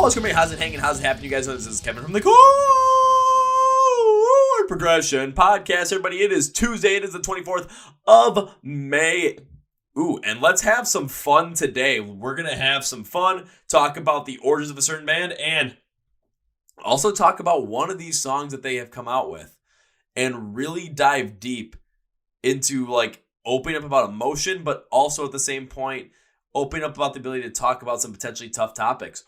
what's going on? How's it hanging? How's it happening? You guys know this is Kevin from the Chord Progression Podcast. Everybody, it is Tuesday. It is the 24th of May. Ooh, and let's have some fun today. We're going to have some fun, talk about the origins of a certain band, and also talk about one of these songs that they have come out with and really dive deep into like opening up about emotion, but also at the same point, opening up about the ability to talk about some potentially tough topics.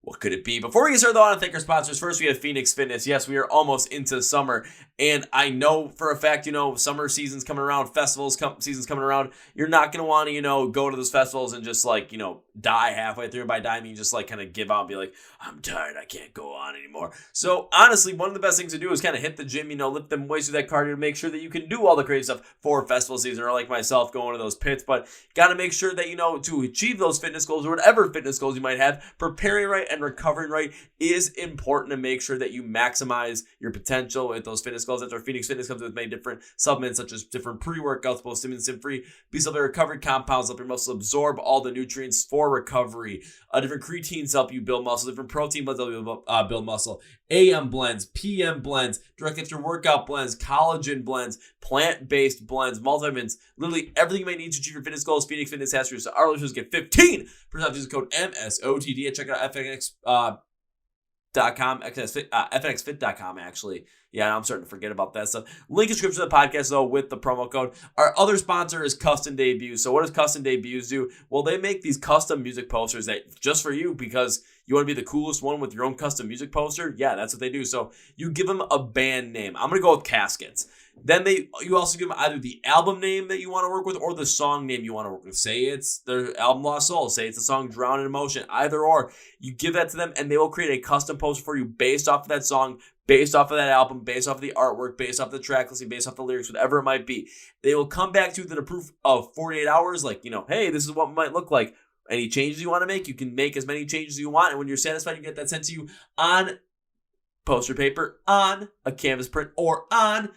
What could it be? Before we get started, though, I want to thank our sponsors. First, we have Phoenix Fitness. Yes, we are almost into summer. And I know for a fact, summer season's coming around, season's coming around. You're not going to want to, go to those festivals and just die halfway through. By die, I mean just kind of give out and be like, I'm tired, I can't go on anymore. So honestly, one of the best things to do is kind of hit the gym, lift them weights through that cardio to make sure that you can do all the crazy stuff for festival season, or like myself, going to those pits. But got to make sure that, to achieve those fitness goals or whatever fitness goals you might have, preparing right and recovering right is important to make sure that you maximize your potential with those fitness goals. That's where Phoenix Fitness comes with many different supplements, such as different pre-workouts, both stim and stim-free, B-cell recovery compounds, help your muscle absorb all the nutrients for recovery. Different creatines help you build muscle, different protein blends help you build muscle, AM blends, PM blends, direct after workout blends, collagen blends, plant-based blends, multivitamins, literally everything you might need to achieve your fitness goals. Phoenix Fitness has for you. So our listeners get 15% off. Use the code MSOTD and check out FNX.com, FNXFit.com actually. Yeah, I'm starting to forget about that stuff. Link in the description of the podcast, though, with the promo code. Our other sponsor is Custom Debuts. So what does Custom Debuts do? Well, they make these custom music posters that just for you, because you want to be the coolest one with your own custom music poster. Yeah, that's what they do. So you give them a band name. I'm going to go with Caskets. Then you also give them either the album name that you want to work with or the song name you want to work with. Say it's their album Lost Soul. Say it's the song Drown in Emotion. Either or. You give that to them and they will create a custom poster for you based off of that song, based off of that album, based off of the artwork, based off the track listing, based off the lyrics, whatever it might be. They will come back to you within a proof of 48 hours, hey, this is what it might look like. Any changes you want to make, you can make as many changes as you want. And when you're satisfied, you get that sent to you on poster paper, on a canvas print, or on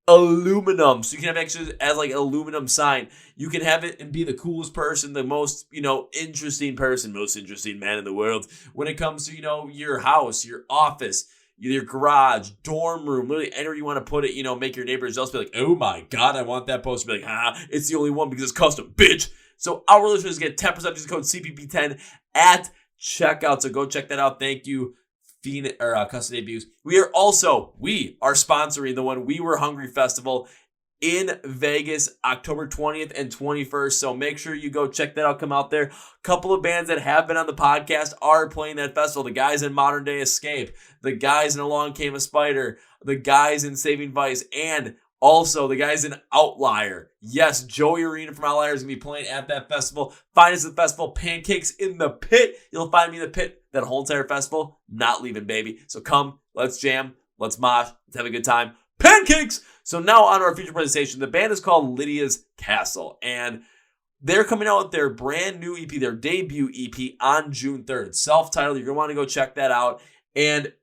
aluminum. So you can have actually as an aluminum sign. You can have it and be the coolest person, the most, interesting person, most interesting man in the world when it comes to, your house, your office, your garage, dorm room, literally anywhere you want to put it, make your neighbors else be like, oh my God, I want that poster. Be like, it's the only one because it's custom, bitch. So our listeners get 10% use the code CPP10 at checkout. So go check that out. Thank you, Custom Debuts. We are sponsoring the When We Were Hungry Festival in Vegas, October 20th and 21st. So make sure you go check that out. Come out there. A couple of bands that have been on the podcast are playing that festival. The guys in Modern Day Escape, the guys in Along Came a Spider, the guys in Saving Vice, and also the guys in Outlier. Yes, Joey Arena from Outlier is going to be playing at that festival. Find us at the festival. Pancakes in the Pit. You'll find me in the pit that whole entire festival. Not leaving, baby. So come, let's jam, let's mosh, let's have a good time. Pancakes! So now on our feature presentation, the band is called Lydia's Castle, and they're coming out with their brand new EP, their debut EP on June 3rd. Self-titled. You're going to want to go check that out. And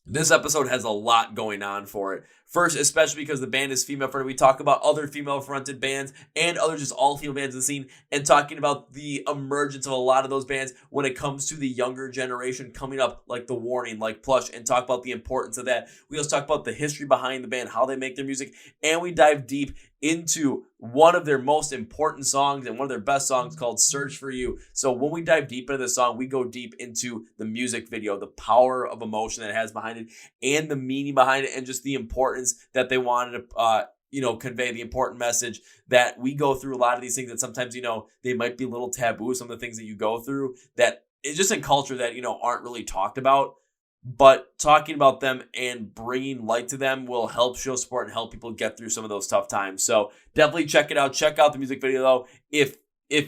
this episode has a lot going on for it. First, especially because the band is female-fronted, we talk about other female-fronted bands and other just all-female bands in the scene, and talking about the emergence of a lot of those bands when it comes to the younger generation coming up, like The Warning, like Plush, and talk about the importance of that. We also talk about the history behind the band, how they make their music, and we dive deep into one of their most important songs and one of their best songs called Search for You. So when we dive deep into the song, we go deep into the music video, the power of emotion that it has behind it, and the meaning behind it, and just the importance that they wanted to convey, the important message that we go through. A lot of these things that sometimes, they might be a little taboo, some of the things that you go through that it's just in culture that, aren't really talked about. But talking about them and bringing light to them will help show support and help people get through some of those tough times. So definitely check it out. Check out the music video, though. If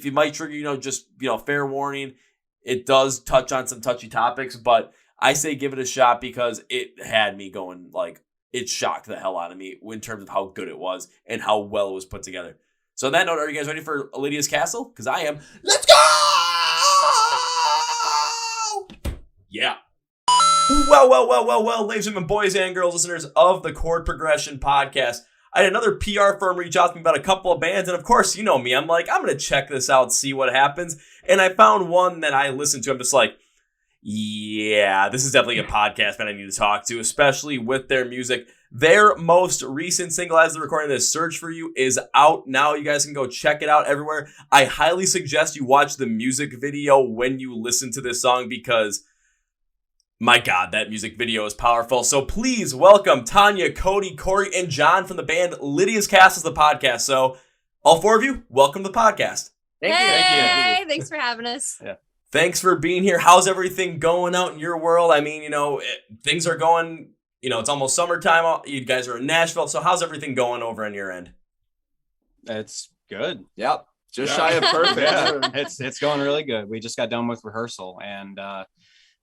you might trigger, fair warning, it does touch on some touchy topics. But I say give it a shot because it had me going, it shocked the hell out of me in terms of how good it was and how well it was put together. So on that note, are you guys ready for Lydia's Castle? Because I am. Let's go! Yeah. Well, ladies and gentlemen, boys and girls, listeners of the Chord Progression Podcast. I had another PR firm reach out to me about a couple of bands. And of course, you know me, I'm like, I'm going to check this out, see what happens. And I found one that I listened to. I'm just like, yeah, this is definitely a podcast band I need to talk to, especially with their music. Their most recent single as they're recording this, Search For You, is out now. You guys can go check it out everywhere. I highly suggest you watch the music video when you listen to this song because, my God, that music video is powerful. So please welcome Tanya, Cody, Corey, and John from the band Lydia's Castles, the podcast. So all four of you, welcome to the podcast. Thank you. Thanks for having us. Yeah. Thanks for being here. How's everything going out in your world? I mean, things are going, it's almost summertime. You guys are in Nashville. So how's everything going over on your end? It's good. Yep. Just shy of perfect. Yeah, it's going really good. We just got done with rehearsal and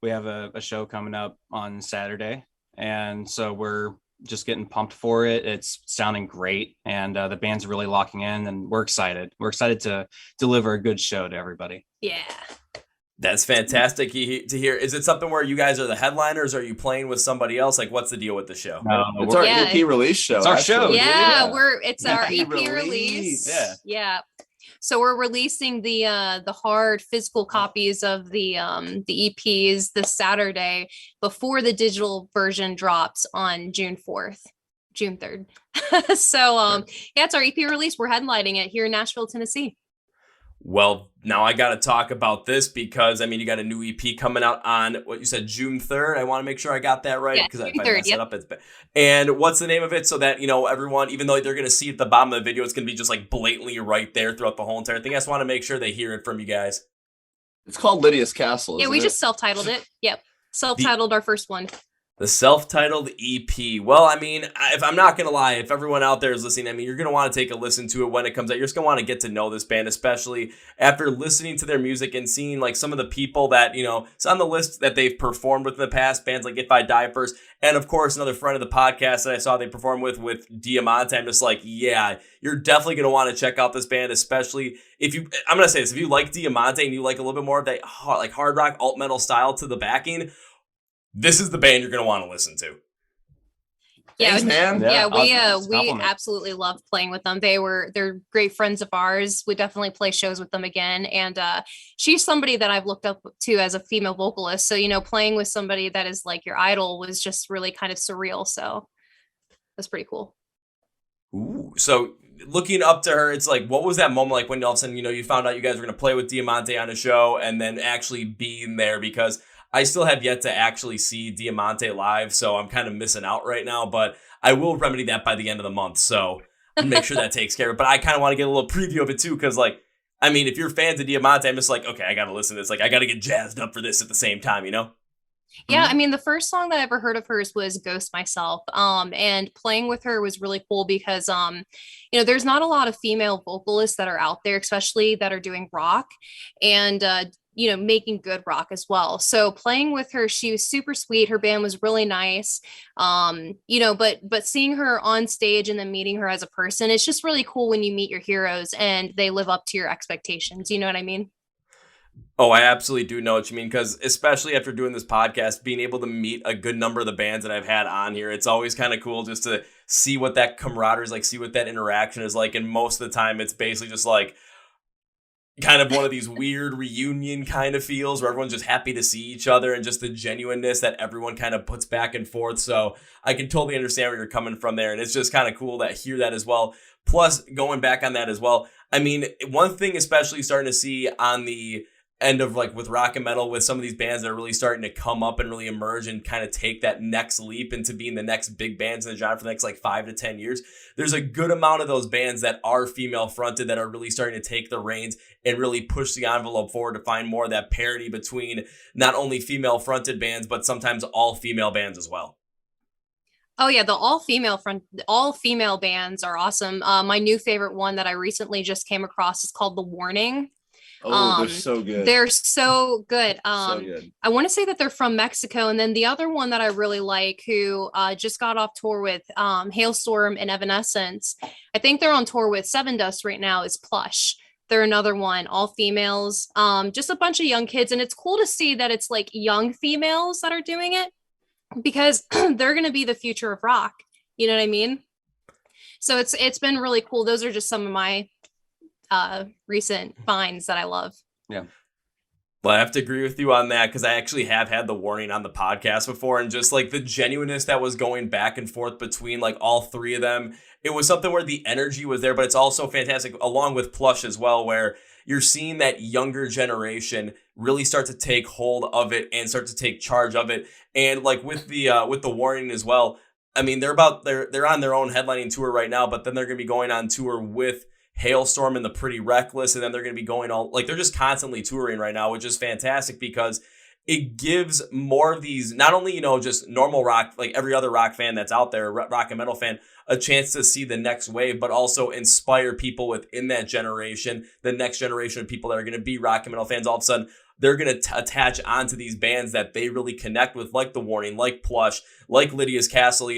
we have a show coming up on Saturday. And so we're just getting pumped for it. It's sounding great. And the band's really locking in and we're excited. We're excited to deliver a good show to everybody. Yeah. That's fantastic to hear. Is it something where you guys are the headliners? Or are you playing with somebody else? Like, what's the deal with the show? No, it's our EP release show. It's our show. Yeah, it's our EP release. release. Yeah. So we're releasing the hard physical copies of the EPs this Saturday before the digital version drops on June 3rd. So it's our EP release. We're headlining it here in Nashville, Tennessee. Well, now I got to talk about this because, you got a new EP coming out on, what you said, June 3rd. I want to make sure I got that right. Because if I mess it up, it's bad. And what's the name of it so that, everyone, even though they're going to see at the bottom of the video, it's going to be just like blatantly right there throughout the whole entire thing. I just want to make sure they hear it from you guys. It's called Lydia's Castle. Yeah, we just self-titled it. Yep. Self-titled our first one. The self-titled EP. Well, if I'm not going to lie, if everyone out there is listening, you're going to want to take a listen to it when it comes out. You're just going to want to get to know this band, especially after listening to their music and seeing like some of the people that, it's on the list that they've performed with in the past, bands like If I Die First. And of course, another friend of the podcast that I saw they perform with Diamante. I'm just like, yeah, you're definitely going to want to check out this band, especially if you like Diamante and you like a little bit more of that like hard rock, alt metal style to the backing, this is the band you're going to want to listen to. Yeah, thanks, man. We absolutely loved playing with them. They're great friends of ours. We definitely play shows with them again. And she's somebody that I've looked up to as a female vocalist. So, playing with somebody that is like your idol was just really kind of surreal. So that's pretty cool. Ooh, so looking up to her, it's like, what was that moment like when all of a sudden, you found out you guys were going to play with Diamante on a show and then actually being there? Because I still have yet to actually see Diamante live, so I'm kind of missing out right now, but I will remedy that by the end of the month, so make sure that takes care of it. But I kind of want to get a little preview of it too, because if you're fans of Diamante, I'm just like, okay, I got to listen to this. Like, I got to get jazzed up for this at the same time, Yeah, the first song that I ever heard of hers was Ghost Myself. And playing with her was really cool because, there's not a lot of female vocalists that are out there, especially that are doing rock and, making good rock as well. So playing with her, she was super sweet. Her band was really nice. But seeing her on stage and then meeting her as a person, it's just really cool when you meet your heroes and they live up to your expectations. You know what I mean? Oh, I absolutely do know what you mean, because especially after doing this podcast, being able to meet a good number of the bands that I've had on here, it's always kind of cool just to see what that camaraderie is like, see what that interaction is like. And most of the time, it's basically just like kind of one of these weird reunion kind of feels where everyone's just happy to see each other and just the genuineness that everyone kind of puts back and forth. So I can totally understand where you're coming from there. And it's just kind of cool to hear that as well. Plus, going back on that as well, one thing especially starting to see on the end of like with rock and metal with some of these bands that are really starting to come up and really emerge and kind of take that next leap into being the next big bands in the genre for the next like 5 to 10 years. There's a good amount of those bands that are female fronted that are really starting to take the reins and really push the envelope forward to find more of that parity between not only female fronted bands, but sometimes all female bands as well. Oh yeah, the all female bands are awesome. My new favorite one that I recently just came across is called The Warning. Oh, they're so good. They're so good. So good. I want to say that they're from Mexico. And then the other one that I really like, who just got off tour with Hailstorm and Evanescence, I think they're on tour with Seven Dust right now, is Plush. They're another one, all females, just a bunch of young kids. And it's cool to see that it's like young females that are doing it because they're going to be the future of rock. You know what I mean? So it's been really cool. Those are just some of my recent finds that I love. Yeah. Well, I have to agree with you on that, because I actually have had the warning on the podcast before, and just like the genuineness that was going back and forth between like all three of them. It was something where the energy was there, but it's also fantastic along with Plush as well, where you're seeing that younger generation really start to take hold of it and start to take charge of it. And like with the warning as well, I mean, they're on their own headlining tour right now, but then they're going to be going on tour with Hailstorm and the Pretty Reckless, and then they're going to be going all, like, they're just constantly touring right now, which is fantastic because it gives more of these, not only, just normal rock, like every other rock fan that's out there, rock and metal fan, a chance to see the next wave, but also inspire people within that generation, the next generation of people that are going to be rock and metal fans. All of a sudden, they're going to attach onto these bands that they really connect with, like The Warning, like Plush, like Lydia's Castle,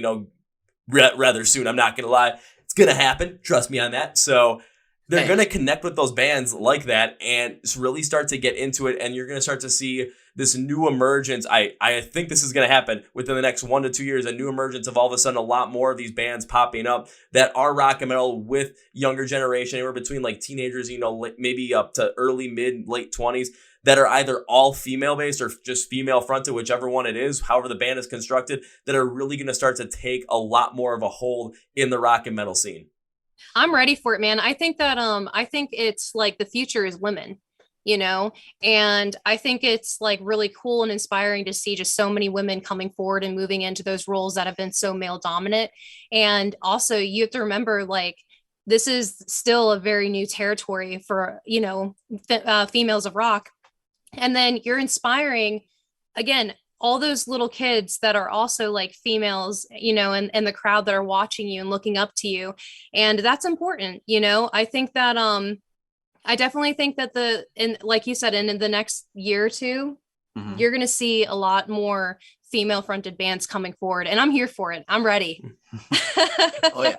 rather soon. I'm not going to lie. It's going to happen. Trust me on that. So they're going to connect with those bands like that and really start to get into it. And you're going to start to see this new emergence. I think this is going to happen within the next 1 to 2 years, a new emergence of all of a sudden a lot more of these bands popping up that are rock and metal with younger generation, anywhere between like teenagers, maybe up to early, mid, late 20s, that are either all female based or just female fronted, whichever one it is, however the band is constructed, that are really going to start to take a lot more of a hold in the rock and metal scene. I'm ready for it, man. I think that I think it's like the future is women, and I think it's like really cool and inspiring to see just so many women coming forward and moving into those roles that have been so male dominant. And also you have to remember, like, this is still a very new territory for, females of rock. And then you're inspiring, again, all those little kids that are also like females, and the crowd that are watching you and looking up to you. And that's important. I think that, I definitely think that like you said, in the next year or two, you're going to see a lot more female fronted bands coming forward, and I'm here for it. I'm ready. Oh yeah.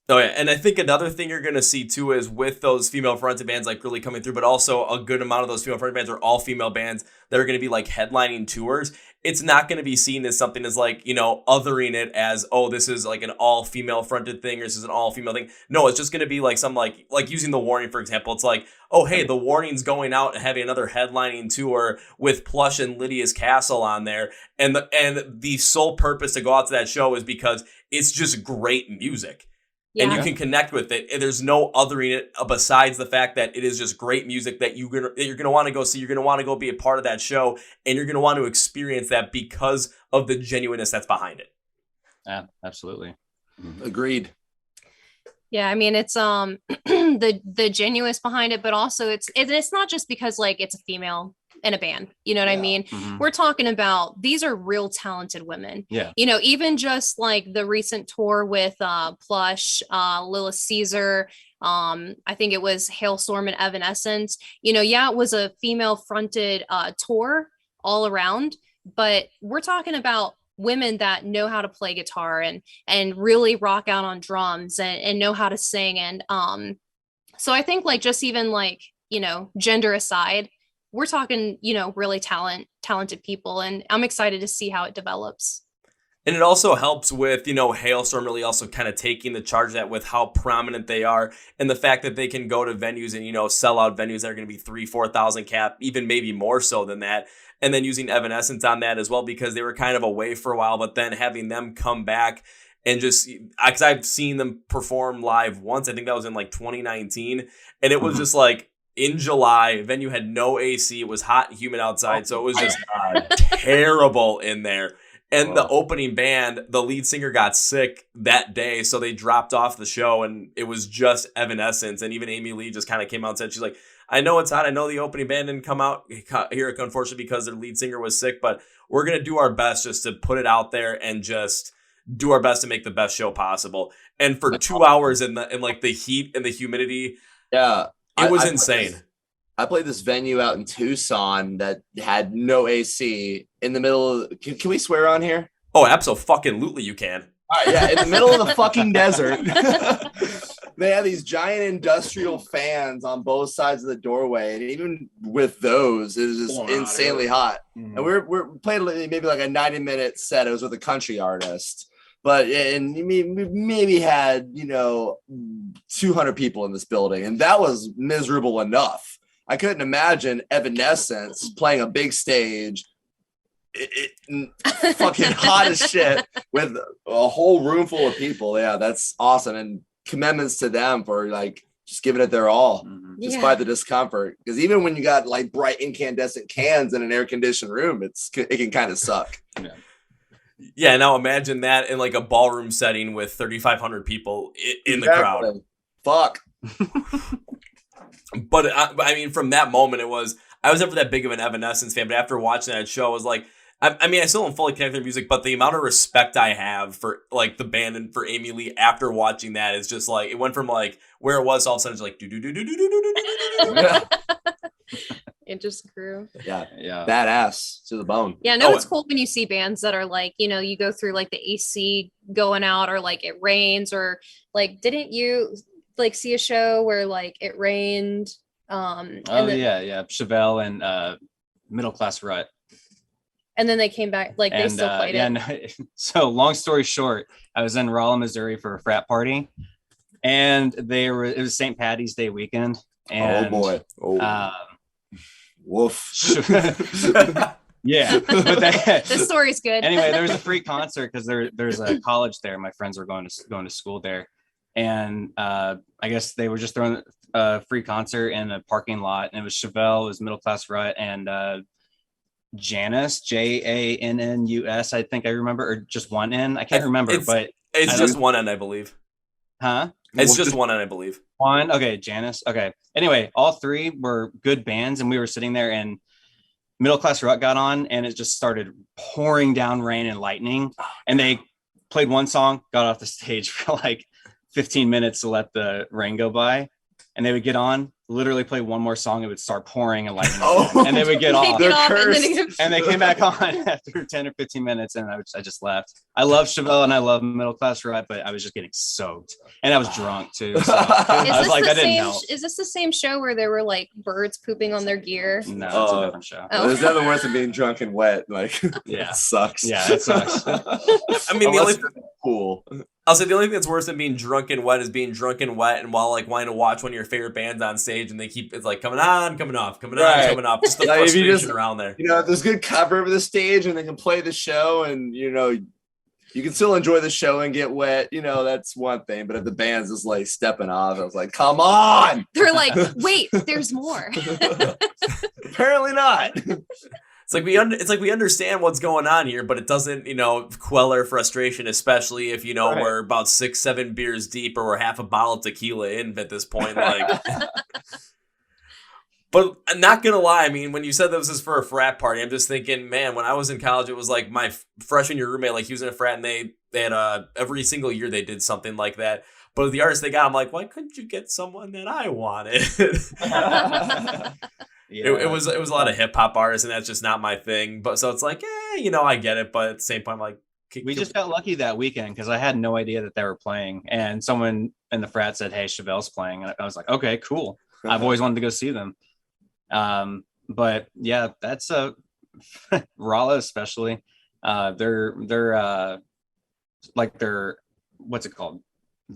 Oh yeah, and I think another thing you're going to see too is with those female-fronted bands like really coming through, but also a good amount of those female-fronted bands are all female bands that are going to be like headlining tours. It's not going to be seen as something as like, othering it as, oh, this is like an all-female fronted thing or this is an all-female thing. No, it's just going to be like some like using The Warning, for example. It's like, oh, hey, The Warning's going out and having another headlining tour with Plush and Lydia's Castle on there. And the sole purpose to go out to that show is because it's just great music. Yeah. And you can connect with it. And there's no othering it besides the fact that it is just great music that you're gonna want to go see. You're gonna want to go be a part of that show, and you're gonna want to experience that because of the genuineness that's behind it. Yeah, absolutely. Agreed. Yeah, I mean, it's the genuineness behind it, but also it's not just because like it's a female in a band, you know what I mean? Mm-hmm. We're talking about, these are real talented women. Yeah. Even just like the recent tour with Plush, Lilith Caesar, I think it was Hailstorm and Evanescence. It was a female fronted tour all around, but we're talking about women that know how to play guitar and really rock out on drums and know how to sing. And so I think like just even like, gender aside, we're talking, really talented people, and I'm excited to see how it develops. And it also helps with, Hailstorm really also kind of taking the charge of that with how prominent they are and the fact that they can go to venues and, sell out venues that are going to be 3,000-4,000 cap, even maybe more so than that. And then using Evanescence on that as well, because they were kind of away for a while, but then having them come back and just, because I've seen them perform live once, I think that was in like 2019. And it was just like, in July, venue had no AC. It was hot and humid outside, so it was just terrible in there. And the opening band, the lead singer got sick that day, so they dropped off the show, and it was just Evanescence. And even Amy Lee just kind of came out and said, she's like, I know it's hot. I know the opening band didn't come out here, unfortunately, because their lead singer was sick, but we're going to do our best just to put it out there and just do our best to make the best show possible. And for 2 hours in like the heat and the humidity, yeah. It was insane. I played this venue out in Tucson that had no AC in the middle of, can we swear on here? Oh, absolutely you can. All right, yeah, in the middle of the fucking desert. They have these giant industrial fans on both sides of the doorway, and even with those, it was just insanely hot. Mm-hmm. And we're playing maybe like a 90-minute set. It was with a country artist. But and we maybe had 200 people in this building, and that was miserable enough. I couldn't imagine Evanescence playing a big stage, fucking hot as shit, with a whole room full of people. Yeah, that's awesome, and commendments to them for like just giving it their all, despite the discomfort. Because even when you got like bright incandescent cans in an air conditioned room, it can kind of suck. Yeah, now imagine that in like a ballroom setting with 3,500 people in the crowd. Fuck. But I mean, from that moment, I was never that big of an Evanescence fan, but after watching that show, I was like, I mean, I still don't fully connect with their music, but the amount of respect I have for like the band and for Amy Lee after watching that is just like, it went from like where it was all of a sudden it's like do do do do do do do do. It just grew. Yeah. Badass to the bone. Yeah, no, it's cool when you see bands that are like, you go through like the AC going out, or like it rains, or like, didn't you like see a show where like it rained? Chevelle and Middle Class Rut. And then they came back, like they still played it. No, so long story short, I was in Rolla, Missouri for a frat party, and it was St. Patty's Day weekend. And, oh boy. Woof. Yeah. But this story's good. Anyway, there was a free concert because there's a college there. My friends were going to school there. And I guess they were just throwing a free concert in a parking lot. And it was Chevelle, it was Middle Class Rut, and Janus, Jannus, I think I remember, or just one N. I can't remember, but it's just one N, I believe. Huh? It's just one N, I believe. One. Okay, Janus. Okay. Anyway, all three were good bands, and we were sitting there, and Middle Class Rut got on, and it just started pouring down rain and lightning. And they played one song, got off the stage for like 15 minutes to let the rain go by, and they would get on, literally play one more song, it would start pouring and lightning, and they would get off. And they came back on after 10 or 15 minutes, and I just left. I love Chevelle and I love Middle Class Rut, but I was just getting soaked, and I was drunk too. So I was like, that didn't help. Is this the same show where there were like birds pooping on their gear? No, it's a different show. There's nothing worse than being drunk and wet. Like, yeah, it sucks. Yeah, it sucks. I mean, cool. I'll say the only thing that's worse than being drunk and wet is being drunk and wet and while like wanting to watch one of your favorite bands on stage, and it's like coming on, coming off, coming on, coming off. Just the frustration around there. There's good cover of the stage and they can play the show, and you can still enjoy the show and get wet. That's one thing. But if the band's just like stepping off, I was like, come on. They're like, wait, there's more. Apparently not. It's like we understand what's going on here, but it doesn't, quell our frustration, especially if, we're about 6-7 beers deep, or we're half a bottle of tequila in at this point. Like, but I'm not going to lie. I mean, when you said this is for a frat party, I'm just thinking, man, when I was in college, it was like my freshman year roommate, like he was in a frat, and they had every single year they did something like that. But the artists they got, I'm like, why couldn't you get someone that I wanted? Yeah. It was a lot of hip hop artists, and that's just not my thing. But so it's like, I get it. But at the same point, I'm like, we just got lucky that weekend because I had no idea that they were playing, and someone in the frat said, "Hey, Chevelle's playing," and I was like, "Okay, cool." I've always wanted to go see them. But yeah, that's Rolla especially. They're what's it called?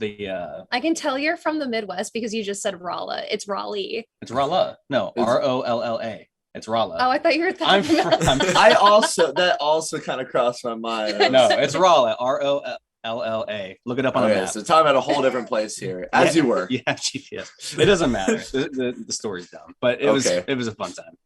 I can tell you're from the Midwest because you just said Rolla. It's Raleigh. It's Rolla. No, Rolla. It's Rolla. Oh, I thought you were talking about. That also kind of crossed my mind. No, it's Rolla. Rolla. Look it up on the map. So talking about a whole different place here, as you were. Yeah, GPS. It doesn't matter. The story's dumb, but it was a fun time.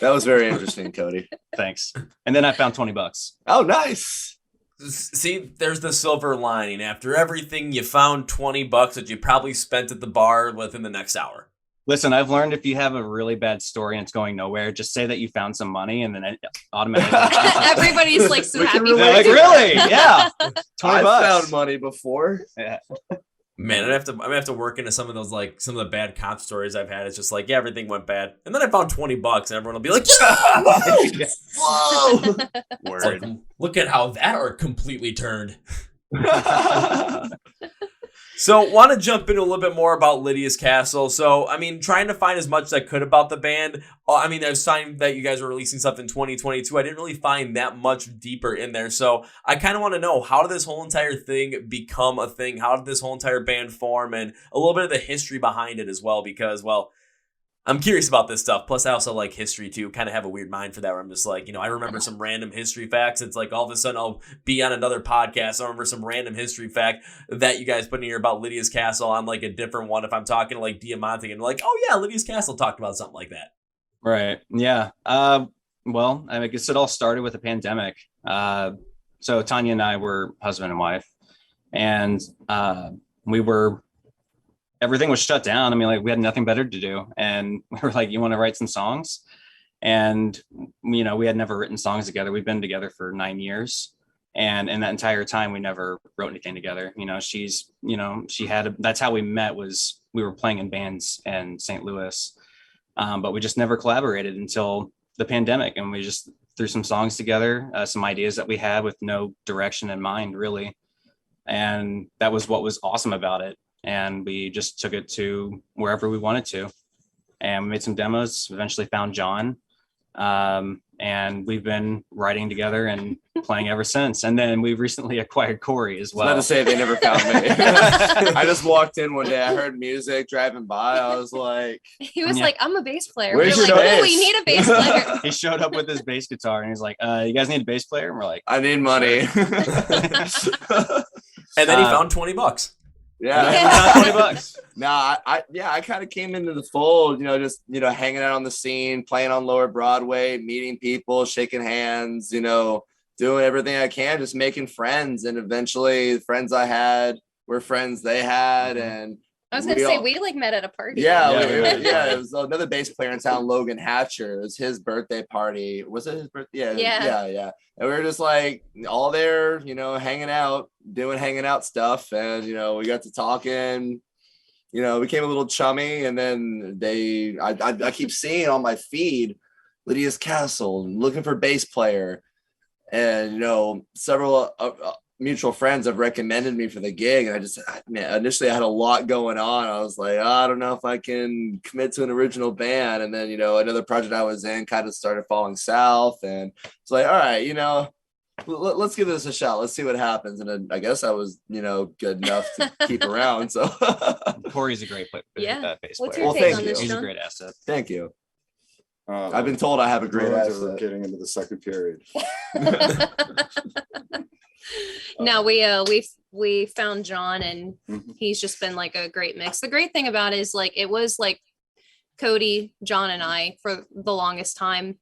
That was very interesting, Cody. Thanks. And then I found $20. Oh, nice. See, there's the silver lining. After everything, you found $20 that you probably spent at the bar within the next hour. Listen, I've learned if you have a really bad story and it's going nowhere, just say that you found some money, and then it automatically. Everybody's like so happy. They're like, really? Yeah. $20. I found money before. Yeah. Man, I'm gonna have to work into some of those, like some of the bad cop stories I've had. It's just like, yeah, everything went bad, and then I found $20, and everyone will be like, yeah! Whoa! Word. Like, look at how that are completely turned. So, want to jump into a little bit more about Lydia's Castle. So, I mean, trying to find as much as I could about the band. I mean, I was signed that you guys were releasing stuff in 2022. I didn't really find that much deeper in there. So, I kind of want to know, how did this whole entire thing become a thing? How did this whole entire band form? And a little bit of the history behind it as well, because, well, I'm curious about this stuff. Plus, I also like history too. Kind of have a weird mind for that, where I'm just like, I remember some random history facts. It's like all of a sudden I'll be on another podcast. I remember some random history fact that you guys put in here about Lydia's Castle on like a different one. If I'm talking to like Diamante and like, oh yeah, Lydia's Castle talked about something like that. Right. Yeah. Well, I guess it all started with the pandemic. So Tanya and I were husband and wife, and everything was shut down. I mean, like, we had nothing better to do. And we were like, you want to write some songs? And, we had never written songs together. We've been together for 9 years. And in that entire time, we never wrote anything together. That's how we met, was we were playing in bands in St. Louis. But we just never collaborated until the pandemic. And we just threw some songs together, some ideas that we had with no direction in mind, really. And that was what was awesome about it. And we just took it to wherever we wanted to. And we made some demos, eventually found John. And we've been writing together and playing ever since. And then we recently acquired Corey as well. I was about to say, they never found me. I just walked in one day. I heard music driving by. I was like... He was like, I'm a bass player. Where's We're your like, bass? oh, we need a bass player. He showed up with his bass guitar and he's like, you guys need a bass player? And we're like, I need money. And then he found $20. Yeah. $20. No, I kind of came into the fold, just, hanging out on the scene, playing on Lower Broadway, meeting people, shaking hands, doing everything I can, just making friends. And eventually the friends I had were friends they had. And I was going to say, we like met at a party. Yeah. It was another bass player in town, Logan Hatcher. It was his birthday party. Was it his birthday? Yeah. And we were just like all there, hanging out, doing hanging out stuff. And, we got to talking, became a little chummy. And then I keep seeing on my feed, Lydia's Castle, looking for bass player. And, several mutual friends have recommended me for the gig. And initially I had a lot going on. I was like, I don't know if I can commit to an original band. And then, another project I was in kind of started falling south. And it's like, all right, let's give this a shot. Let's see what happens. And then I guess I was, good enough to keep around. So Corey's a great bass player. What's your take on this, He's John? a great asset. Thank you. I've been told I have a great We're asset. getting into the second period. No, we found John, and he's just been like a great mix. The great thing about it is like it was like Cody, John, and I for the longest time,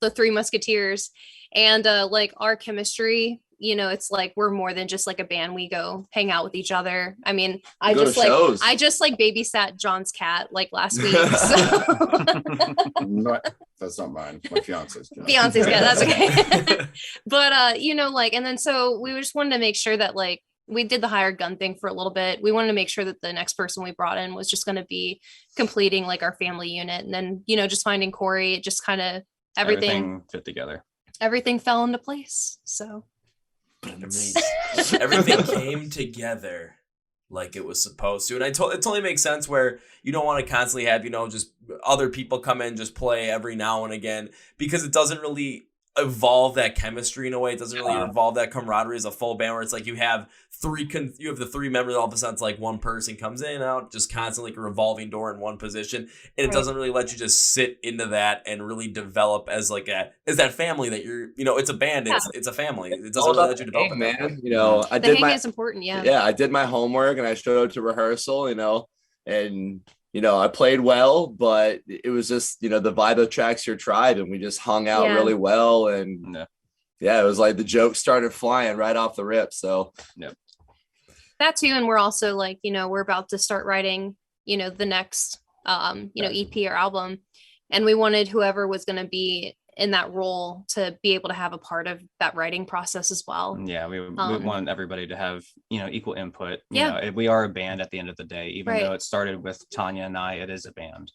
the Three Musketeers, and like our chemistry. It's like we're more than just like a band. We go hang out with each other. I mean, I just babysat John's cat like last week. So. That's not mine. My fiance's cat. Fiance's cat. That's okay. But and then so we just wanted to make sure that like we did the hired gun thing for a little bit. We wanted to make sure that the next person we brought in was just going to be completing like our family unit, and then just finding Corey. It just kind of everything fit together. Everything fell into place. So. Everything came together like it was supposed to. And it totally makes sense where you don't want to constantly have, just other people come in, just play every now and again, because it doesn't really evolve that chemistry in a way. It doesn't really evolve that camaraderie as a full band, where it's like you have the three members, all of a sudden it's like one person comes in and out, just constantly like a revolving door in one position, and it doesn't really let you just sit into that and really develop as like that family that you're, it's a band, it's a family. It doesn't really let you develop it, man. The hang is important. I did my homework and I showed up to rehearsal, and I played well, but it was just, the vibe attracts your tribe, and we just hung out really well. And it was like the jokes started flying right off the rip. So that too. And we're also like, we're about to start writing, the next, EP or album. And we wanted whoever was going to be in that role to be able to have a part of that writing process as well. Yeah, we want everybody to have, equal input. We are a band at the end of the day, even though it started with Tanya and I, it is a band.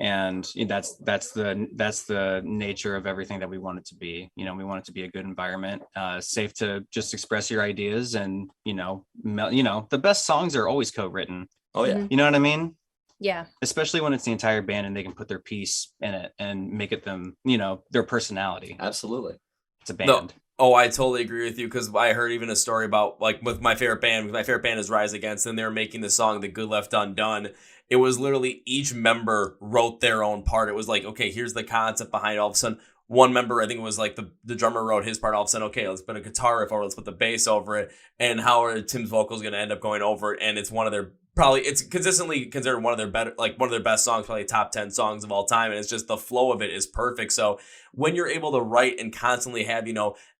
And that's the nature of everything that we want it to be. You know, we want it to be a good environment, safe to just express your ideas, and the best songs are always co-written. Oh yeah. You know what I mean? Yeah. Especially when it's the entire band and they can put their piece in it and make it them, their personality. Absolutely. It's a band. No. Oh, I totally agree with you, because I heard even a story about, like, with my favorite band. My favorite band is Rise Against, and they were making the song The Good Left Undone. It was literally each member wrote their own part. It was like, okay, here's the concept behind it. All of a sudden, one member, I think it was like the drummer, wrote his part. All of a sudden, okay, let's put a guitar riff over, let's put the bass over it, and how are Tim's vocals going to end up going over it? And it's one of their, probably, it's consistently considered one of their best songs, probably top 10 songs of all time. And it's just, the flow of it is perfect. So when you're able to write and constantly have,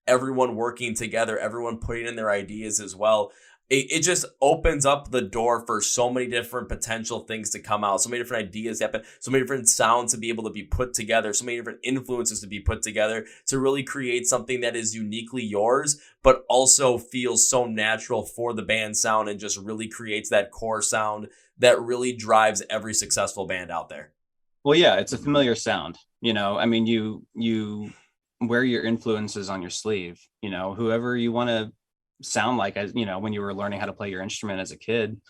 everyone working together, everyone putting in their ideas as well, it just opens up the door for so many different potential things to come out, so many different ideas to happen, so many different sounds to be able to be put together, so many different influences to be put together to really create something that is uniquely yours, but also feels so natural for the band sound, and just really creates that core sound that really drives every successful band out there. Well, yeah, it's a familiar sound. I mean, you wear your influences on your sleeve. Whoever you want to sound like, as when you were learning how to play your instrument as a kid,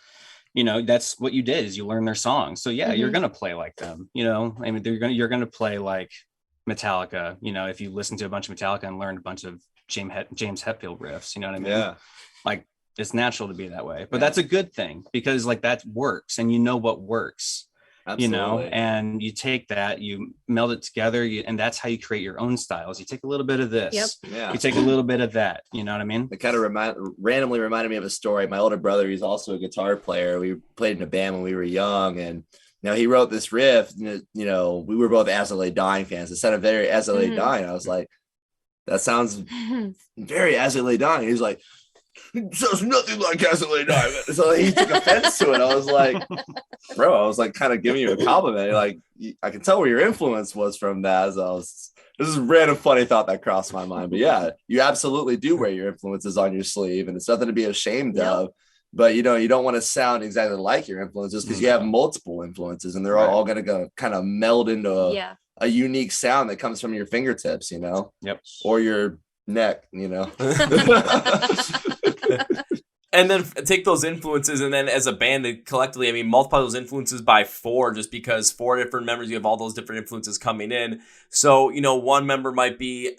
that's what you did, is you learn their songs. So yeah, you're gonna play like them. I mean, you're gonna play like Metallica. If you listen to a bunch of Metallica and learned a bunch of James Hetfield riffs, you know what I mean? Yeah. Like, it's natural to be that way, but that's a good thing, because like that works, and what works. Absolutely. And you take that, you meld it together, and that's how you create your own styles. You take a little bit of this, you take a little bit of that, you know what I mean? It kind of randomly reminded me of a story. My older brother, he's also a guitar player. We played in a band when we were young, and he wrote this riff. We were both As I Lay Dying fans. It sounded very As I Lay Dying. I was like, that sounds very As I Lay Dying. He's like, it sounds nothing like As I Lay Dying. So he took offense to it. I was like, bro, I was like kind of giving you a compliment. Like, I can tell where your influence was from that. This is a random funny thought that crossed my mind. But yeah, you absolutely do wear your influences on your sleeve, and it's nothing to be ashamed of. But you don't want to sound exactly like your influences, because you have multiple influences, and they're all going to go kind of meld into a unique sound that comes from your fingertips, or your neck, And then take those influences, and then as a band, collectively, I mean, multiply those influences by 4, just because 4 different members, you have all those different influences coming in. So, one member might be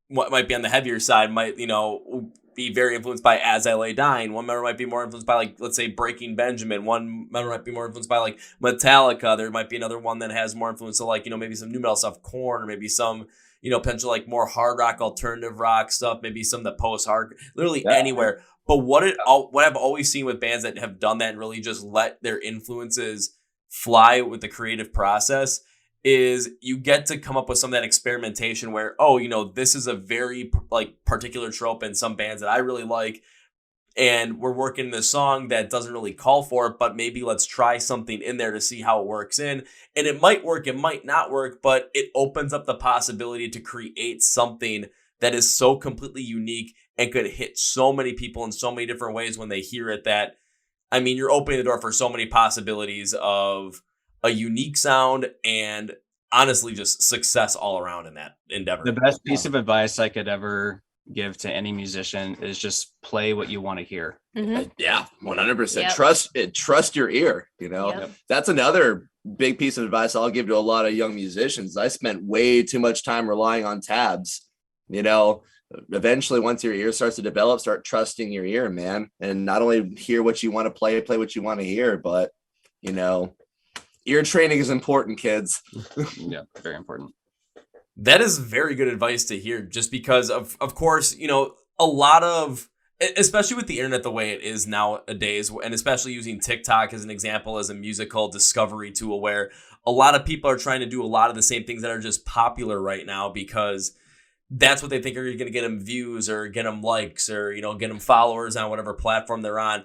what might be on the heavier side, might, be very influenced by As I Lay Dying. One member might be more influenced by, like, let's say, Breaking Benjamin. One member might be more influenced by, like, Metallica. There might be another one that has more influence, so, like, maybe some new metal stuff, Korn, or maybe some, potential, like, more hard rock, alternative rock stuff, maybe some of the post-hard, literally anywhere. But what I've always seen with bands that have done that and really just let their influences fly with the creative process is you get to come up with some of that experimentation where, this is a very particular trope in some bands that I really like, and we're working this song that doesn't really call for it, but maybe let's try something in there to see how it works in. And it might work, it might not work, but it opens up the possibility to create something that is so completely unique and could hit so many people in so many different ways when they hear it, that, I mean, you're opening the door for so many possibilities of a unique sound and honestly just success all around in that endeavor. The best piece of advice I could ever give to any musician is just play what you want to hear. Yeah, 100%. Trust your ear. That's another big piece of advice I'll give to a lot of young musicians. I spent way too much time relying on tabs. Eventually, once your ear starts to develop, start trusting your ear, man, and not only hear what you want to play what you want to hear, but ear training is important, kids. Yeah, very important. That is very good advice to hear, just because of course, a lot of, especially with the internet the way it is nowadays, and especially using TikTok as an example, as a musical discovery tool, where a lot of people are trying to do a lot of the same things that are just popular right now, because that's what they think are going to get them views or get them likes or, get them followers on whatever platform they're on.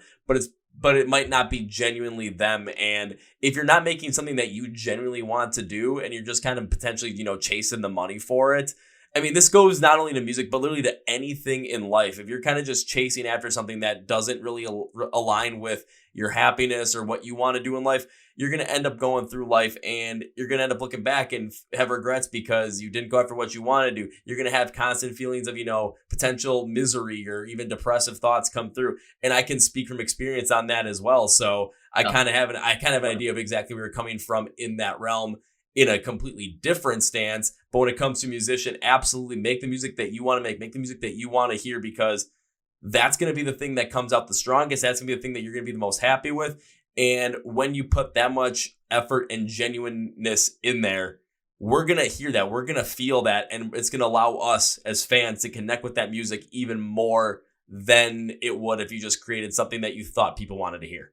But it might not be genuinely them. And if you're not making something that you genuinely want to do, and you're just kind of potentially, chasing the money for it. I mean, this goes not only to music, but literally to anything in life. If you're kind of just chasing after something that doesn't really align with your happiness or what you want to do in life, you're going to end up going through life and you're going to end up looking back and have regrets because you didn't go after what you wanted to do. You're going to have constant feelings of, potential misery or even depressive thoughts come through. And I can speak from experience on that as well. So I kind of have an idea of exactly where you're coming from in that realm, in a completely different stance. But when it comes to musician, absolutely make the music that you want to make the music that you want to hear, because that's going to be the thing that comes out the strongest. That's going to be the thing that you're going to be the most happy with. And when you put that much effort and genuineness in there, we're going to hear that. We're going to feel that. And it's going to allow us as fans to connect with that music even more than it would if you just created something that you thought people wanted to hear.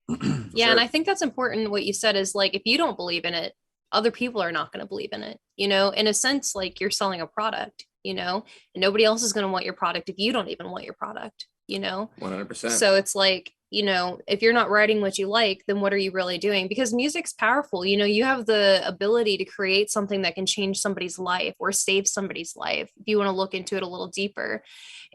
Yeah. Sure. And I think that's important. What you said is like, if you don't believe in it, other people are not going to believe in it. In a sense, like you're selling a product, and nobody else is going to want your product if you don't even want your product, 100%. So it's like, if you're not writing what you like, then what are you really doing? Because music's powerful. You have the ability to create something that can change somebody's life or save somebody's life, if you want to look into it a little deeper.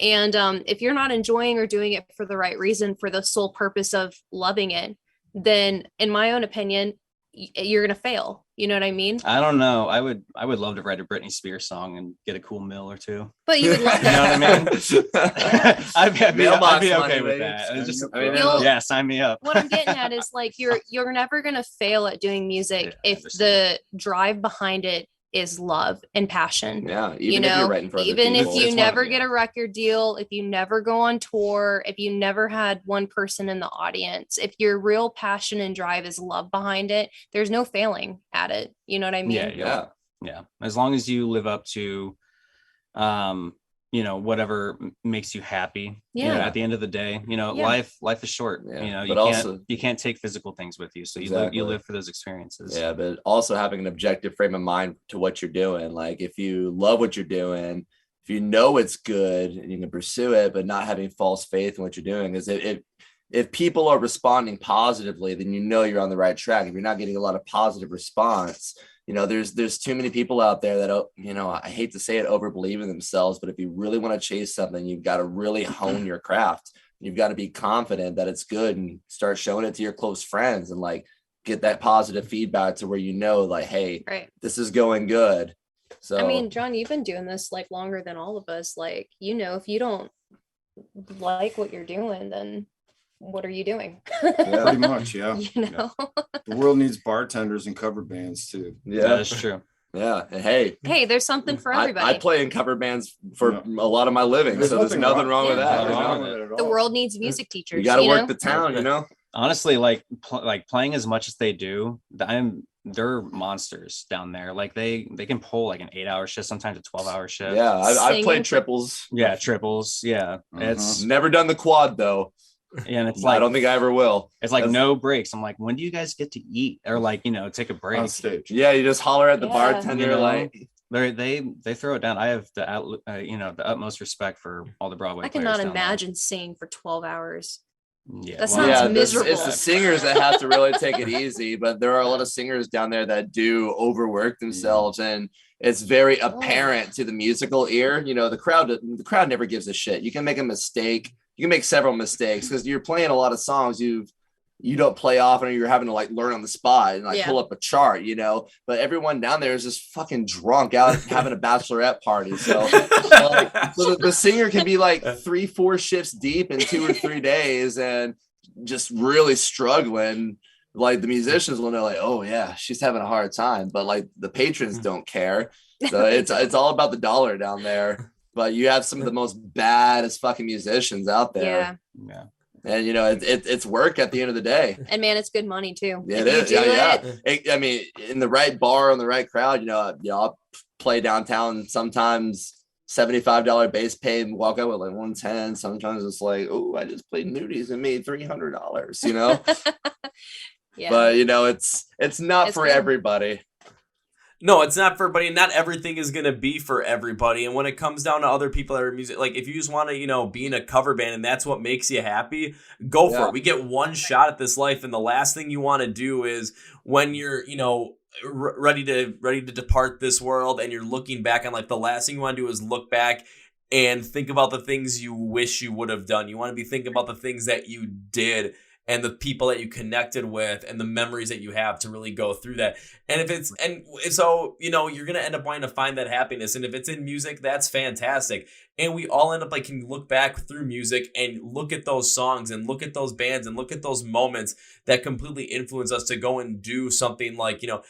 And if you're not enjoying or doing it for the right reason, for the sole purpose of loving it, then in my own opinion, you're going to fail. You know what I mean? I don't know. I would love to write a Britney Spears song and get a cool mill or two. But you would love that. You know what I mean? I'd be okay with that. Sign me up. What I'm getting at is like, you're never going to fail at doing music if the drive behind it is love and passion. Yeah. Even if you're writing for other even people, if you never get a record deal, if you never go on tour, if you never had one person in the audience, if your real passion and drive is love behind it, there's no failing at it. You know what I mean? Yeah. As long as you live up to, whatever makes you happy. At the end of the day, life is short. You can't take physical things with you. So you live for those experiences. Yeah, but also having an objective frame of mind to what you're doing. Like if you love what you're doing, if you know it's good and you can pursue it, but not having false faith in what you're doing, is if people are responding positively, then you're on the right track. If you're not getting a lot of positive response, there's too many people out there that, I hate to say it, overbelieve in themselves, but if you really want to chase something, you've got to really hone your craft. You've got to be confident that it's good and start showing it to your close friends and like get that positive feedback to where, like, hey, This is going good. So, I mean, John, you've been doing this like longer than all of us. Like, if you don't like what you're doing, then what are you doing? Yeah, pretty much. Yeah. The world needs bartenders and cover bands too. Yeah, that's true. Yeah. And hey, there's something for everybody. I play in cover bands for a lot of my living. So there's nothing wrong with that. The world needs music teachers. You got to work the town, Honestly, like playing as much as they do, they're monsters down there. Like they can pull like an 8-hour shift, sometimes a 12-hour shift. Yeah. I've played triples. Yeah. Triples. Yeah. It's never done the quad though. And it's like, I don't think I ever will. It's like no breaks. I'm like, when do you guys get to eat or like, take a break on stage? Yeah, you just holler at the bartender. Like they throw it down. I have the utmost respect for all the Broadway. I cannot imagine singing for 12 hours. Yeah, that sounds miserable. It's the singers that have to really take it easy, but there are a lot of singers down there that do overwork themselves, and it's very apparent to the musical ear. The crowd never gives a shit. You can make a mistake. You can make several mistakes because you're playing a lot of songs you don't play often, or you're having to like learn on the spot and pull up a chart, but everyone down there is just fucking drunk out having a bachelorette party. So, the singer can be like 3-4 shifts deep in 2 or 3 days and just really struggling. Like the musicians will know, like, oh yeah, she's having a hard time, but like the patrons don't care. So it's all about the dollar down there. But you have some of the most baddest fucking musicians out there. Yeah. And it's work at the end of the day. And man, it's good money too. Yeah, it is. Yeah. I mean, in the right bar, on the right crowd, I'll play downtown sometimes $75 base pay and walk out with like 110. Sometimes it's like, oh, I just played nudies and made $300, Yeah. But it's not for everybody. No, it's not for everybody. Not everything is going to be for everybody. And when it comes down to other people that are music, like if you just want to, be in a cover band and that's what makes you happy, go for it. We get one shot at this life. And the last thing you want to do is when you're, ready to depart this world and you're looking back on life, the last thing you want to do is look back and think about the things you wish you would have done. You want to be thinking about the things that you did and the people that you connected with and the memories that you have to really go through that. And so, you know, you're going to end up wanting to find that happiness. And if it's in music, that's fantastic. And we all end up like, can look back through music and look at those songs and look at those bands and look at those moments that completely influence us to go and do something like, you know,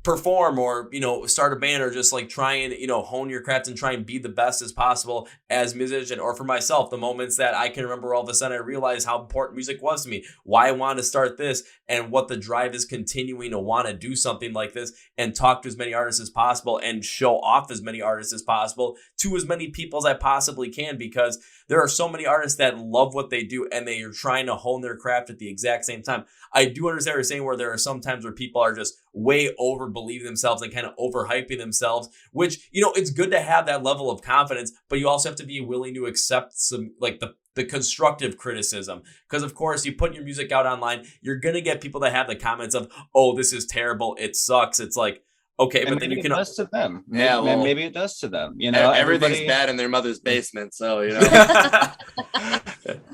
perform or, you know, start a band or just like try and, you know, hone your craft and try and be the best as possible as a musician. Or for myself, the moments that I can remember, all of a sudden I realized how important music was to me, why I wanted to start this, and what the drive is continuing to want to do something like this and talk to as many artists as possible and show off as many artists as possible to as many people as I possibly can, because there are so many artists that love what they do and they are trying to hone their craft at the exact same time. I do understand what you're saying, where there are some times where people are just way over believing themselves and kind of overhyping themselves, which, you know, it's good to have that level of confidence, but you also have to be willing to accept some, like the constructive criticism. Because of course, you put your music out online, you're going to get people that have the comments of, oh, this is terrible, it sucks. It's like, okay, and but then you can. It does to them. Yeah, well, maybe it does to them. You know, everything's bad in their mother's basement, so you know.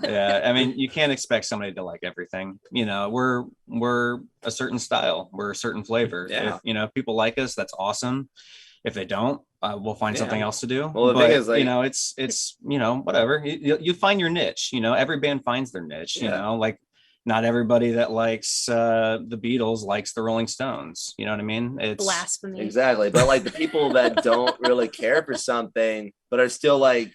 Yeah, I mean, you can't expect somebody to like everything. You know, we're a certain style, we're a certain flavor. Yeah. If, you know, if people like us, that's awesome. If they don't, we'll find something else to do. Well, the thing is, like, you know, it's you know, whatever. You find your niche. You know, every band finds their niche. You know, like, not everybody that likes the Beatles likes the Rolling Stones. You know what I mean? It's blasphemy. Exactly. But like the people that don't really care for something, but are still like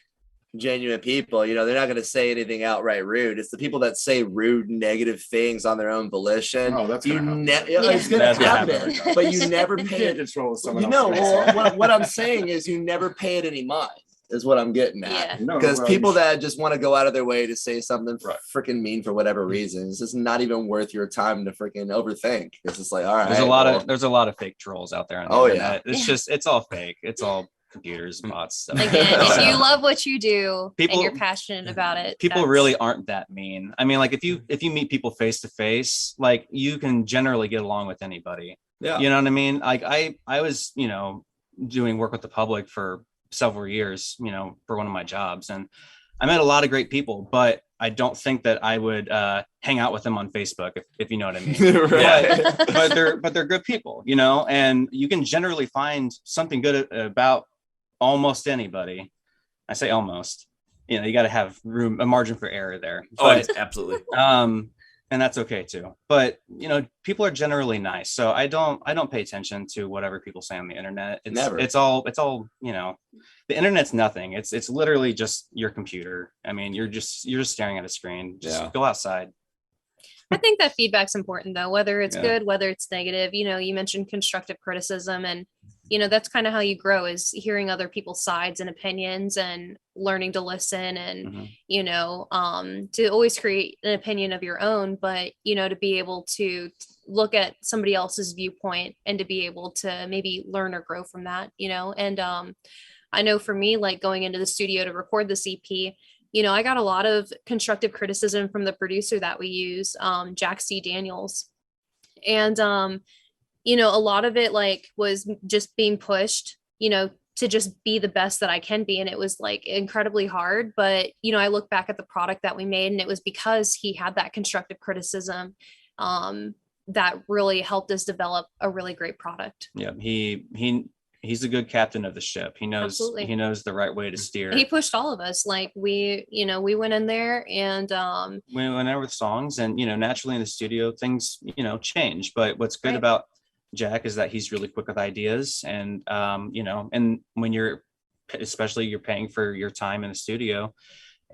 genuine people, you know, they're not going to say anything outright rude. It's the people that say rude, negative things on their own volition. Oh, that's it's going That's to gonna happen. happen. But you never pay it. control someone You know, else. well, what I'm saying is you never pay it any mind. Is what I'm getting at. Yeah. No, Because well, people that just want to go out of their way to say something Right. freaking mean for whatever reason, it's just not even worth your time to freaking overthink. It's just like, all right. there's a lot of fake trolls out there on the Oh, internet. yeah. It's just, it's all fake. It's all computers, bots, stuff. Again, if you love what you do People- and you're passionate about it, People that's- really aren't that mean. I mean, like, if you meet people face to face, like, you can generally get along with anybody. Yeah. You know what I mean? Like, I was, you know, doing work with the public for several years, you know, for one of my jobs, and I met a lot of great people, but I don't think that I would hang out with them on Facebook, if you know what I mean. Right. but they're good people, you know, and you can generally find something good about almost anybody. I say almost, you know, you got to have a margin for error there. Oh, But, absolutely. and that's okay too. But, you know, people are generally nice, so I don't pay attention to whatever people say on the internet. It's all, you know, the internet's nothing. It's literally just your computer. I mean, you're just staring at a screen. Just go outside. I think that feedback's important though, whether it's Yeah. good, whether it's negative. You know, you mentioned constructive criticism, and you know, that's kind of how you grow, is hearing other people's sides and opinions and learning to listen and, you know, to always create an opinion of your own, but, you know, to be able to look at somebody else's viewpoint and to be able to maybe learn or grow from that, you know. And I know for me, like going into the studio to record this EP, you know, I got a lot of constructive criticism from the producer that we use, Jack C. Daniels. And, you know, a lot of it like was just being pushed, you know, to just be the best that I can be. And it was like incredibly hard. But, you know, I look back at the product that we made, and it was because he had that constructive criticism that really helped us develop a really great product. Yeah, he's a good captain of the ship. He knows Absolutely. He knows the right way to steer. He pushed all of us. Like we went in there and We went there with songs, and, you know, naturally in the studio things, you know, change. But what's good Right. about Jack is that he's really quick with ideas, and you know, and when especially you're paying for your time in the studio,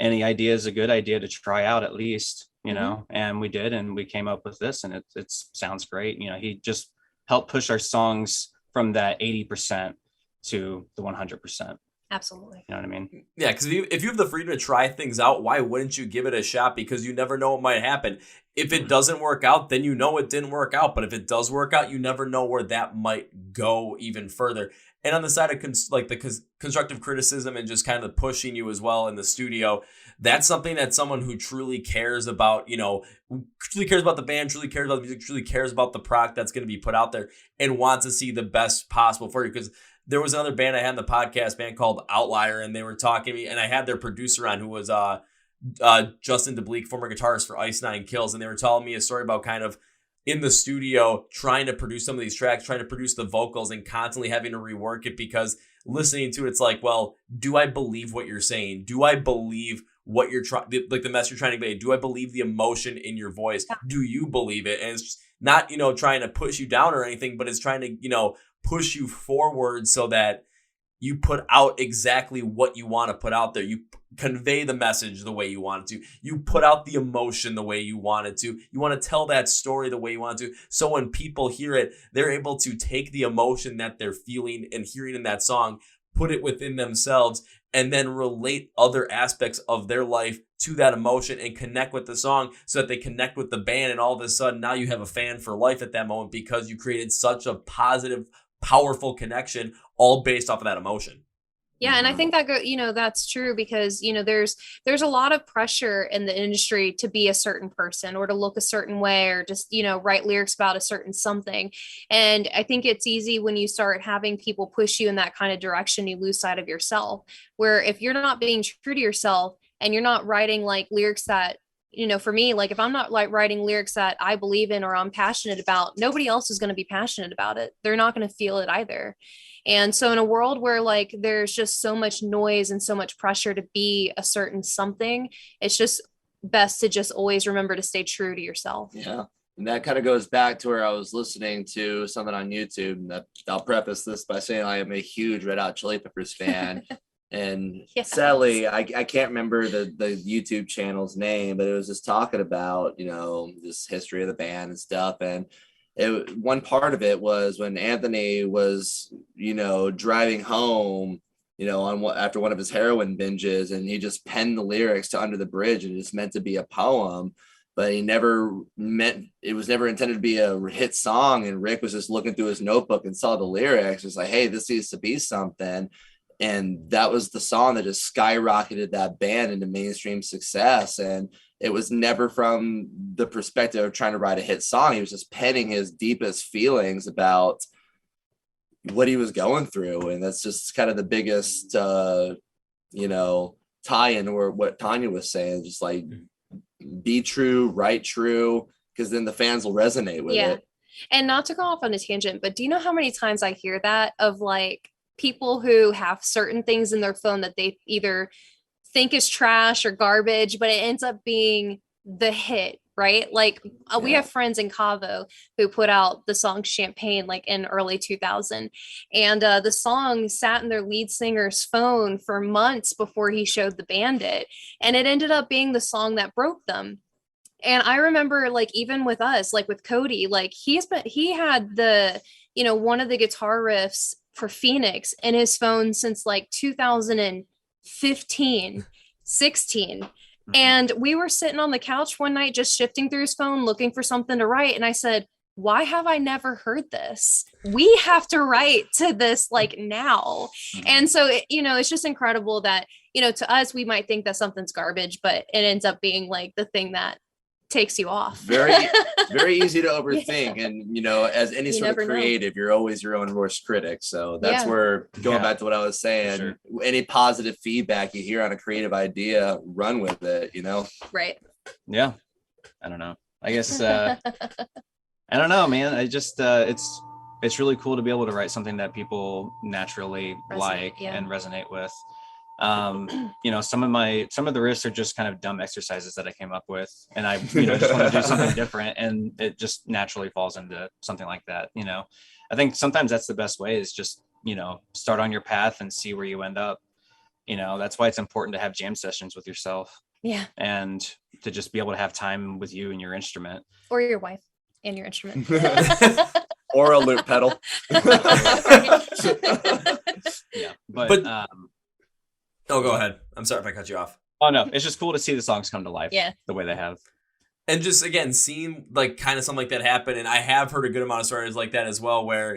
any idea is a good idea to try out at least, you know. And we did, and we came up with this, and it sounds great. You know, he just helped push our songs from that 80% to the 100%. absolutely. You know what I mean? Yeah, because if you have the freedom to try things out, why wouldn't you give it a shot? Because you never know what might happen. If it doesn't work out, then you know it didn't work out. But if it does work out, you never know where that might go even further. And on the side of constructive criticism and just kind of pushing you as well in the studio, that's something that someone who truly cares about, you know, truly cares about the band, truly cares about the music, truly cares about the product that's going to be put out there and wants to see the best possible for you. Because there was another band I had in the podcast, band called Outlier, and they were talking to me, and I had their producer on who was Justin DeBleek, former guitarist for Ice Nine Kills, and they were telling me a story about kind of in the studio trying to produce some of these tracks, trying to produce the vocals and constantly having to rework it because listening to it's like, well, do I believe what you're saying? Do I believe what you're trying, like the message you're trying to convey? Do I believe the emotion in your voice? Do you believe it? And it's not, trying to push you down or anything, but it's trying to, push you forward so that you put out exactly what you want to put out there. You convey the message the way you want it to. You put out the emotion the way you want it to. You want to tell that story the way you want it to. So when people hear it, they're able to take the emotion that they're feeling and hearing in that song, put it within themselves, and then relate other aspects of their life to that emotion and connect with the song so that they connect with the band. And all of a sudden now you have a fan for life at that moment because you created such a positive, powerful connection all based off of that emotion. Yeah. And I think that that's true because, there's a lot of pressure in the industry to be a certain person or to look a certain way or just, write lyrics about a certain something. And I think it's easy when you start having people push you in that kind of direction, you lose sight of yourself, where if you're not being true to yourself and you're not writing like lyrics that, for me, like if I'm not like writing lyrics that I believe in or I'm passionate about, nobody else is going to be passionate about it. They're not going to feel it either. And so in a world where like there's just so much noise and so much pressure to be a certain something, it's just best to just always remember to stay true to yourself. Yeah. And that kind of goes back to where I was listening to something on YouTube. And I'll preface this by saying I am a huge Red Hot Chili Peppers fan. And yes. Sadly, I can't remember the YouTube channel's name, but it was just talking about, this history of the band and stuff. And one part of it was when Anthony was, driving home, after one of his heroin binges, and he just penned the lyrics to Under the Bridge, and it's meant to be a poem, but it was never intended to be a hit song. And Rick was just looking through his notebook and saw the lyrics. It's like, hey, this needs to be something. And that was the song that just skyrocketed that band into mainstream success. And it was never from the perspective of trying to write a hit song. He was just penning his deepest feelings about what he was going through. And that's just kind of the biggest, tie-in, or what Tanya was saying, just like be true, write true, because then the fans will resonate with it. And not to go off on a tangent, but do you know how many times I hear that of like people who have certain things in their phone that they either think is trash or garbage, but it ends up being the hit, right? Like we have friends in Cavo who put out the song Champagne like in early 2000, and the song sat in their lead singer's phone for months before he showed the band it, and it ended up being the song that broke them. And I remember like even with us, like with Cody, like he had the one of the guitar riffs for Phoenix in his phone since like 2015, 16. And we were sitting on the couch one night, just shifting through his phone, looking for something to write. And I said, why have I never heard this? We have to write to this like now. And so, it's just incredible that, to us, we might think that something's garbage, but it ends up being like the thing that takes you off. Very easy to overthink. And as any sort of creative, you're always your own worst critic. So that's where, going back to what I was saying, any positive feedback you hear on a creative idea, run with it, Right. Yeah. I don't know, I guess I don't know, man. I just it's really cool to be able to write something that people naturally and resonate with. Some of the riffs are just kind of dumb exercises that I came up with, and I just want to do something different, and it just naturally falls into something like that. I think sometimes that's the best way, is just start on your path and see where you end up. That's why it's important to have jam sessions with yourself, and to just be able to have time with you and your instrument, or your wife and your instrument, or a loop pedal. But oh, go ahead. I'm sorry if I cut you off. Oh, no. It's just cool to see the songs come to life the way they have. And just, again, seeing like kind of something like that happen. And I have heard a good amount of stories like that as well, where,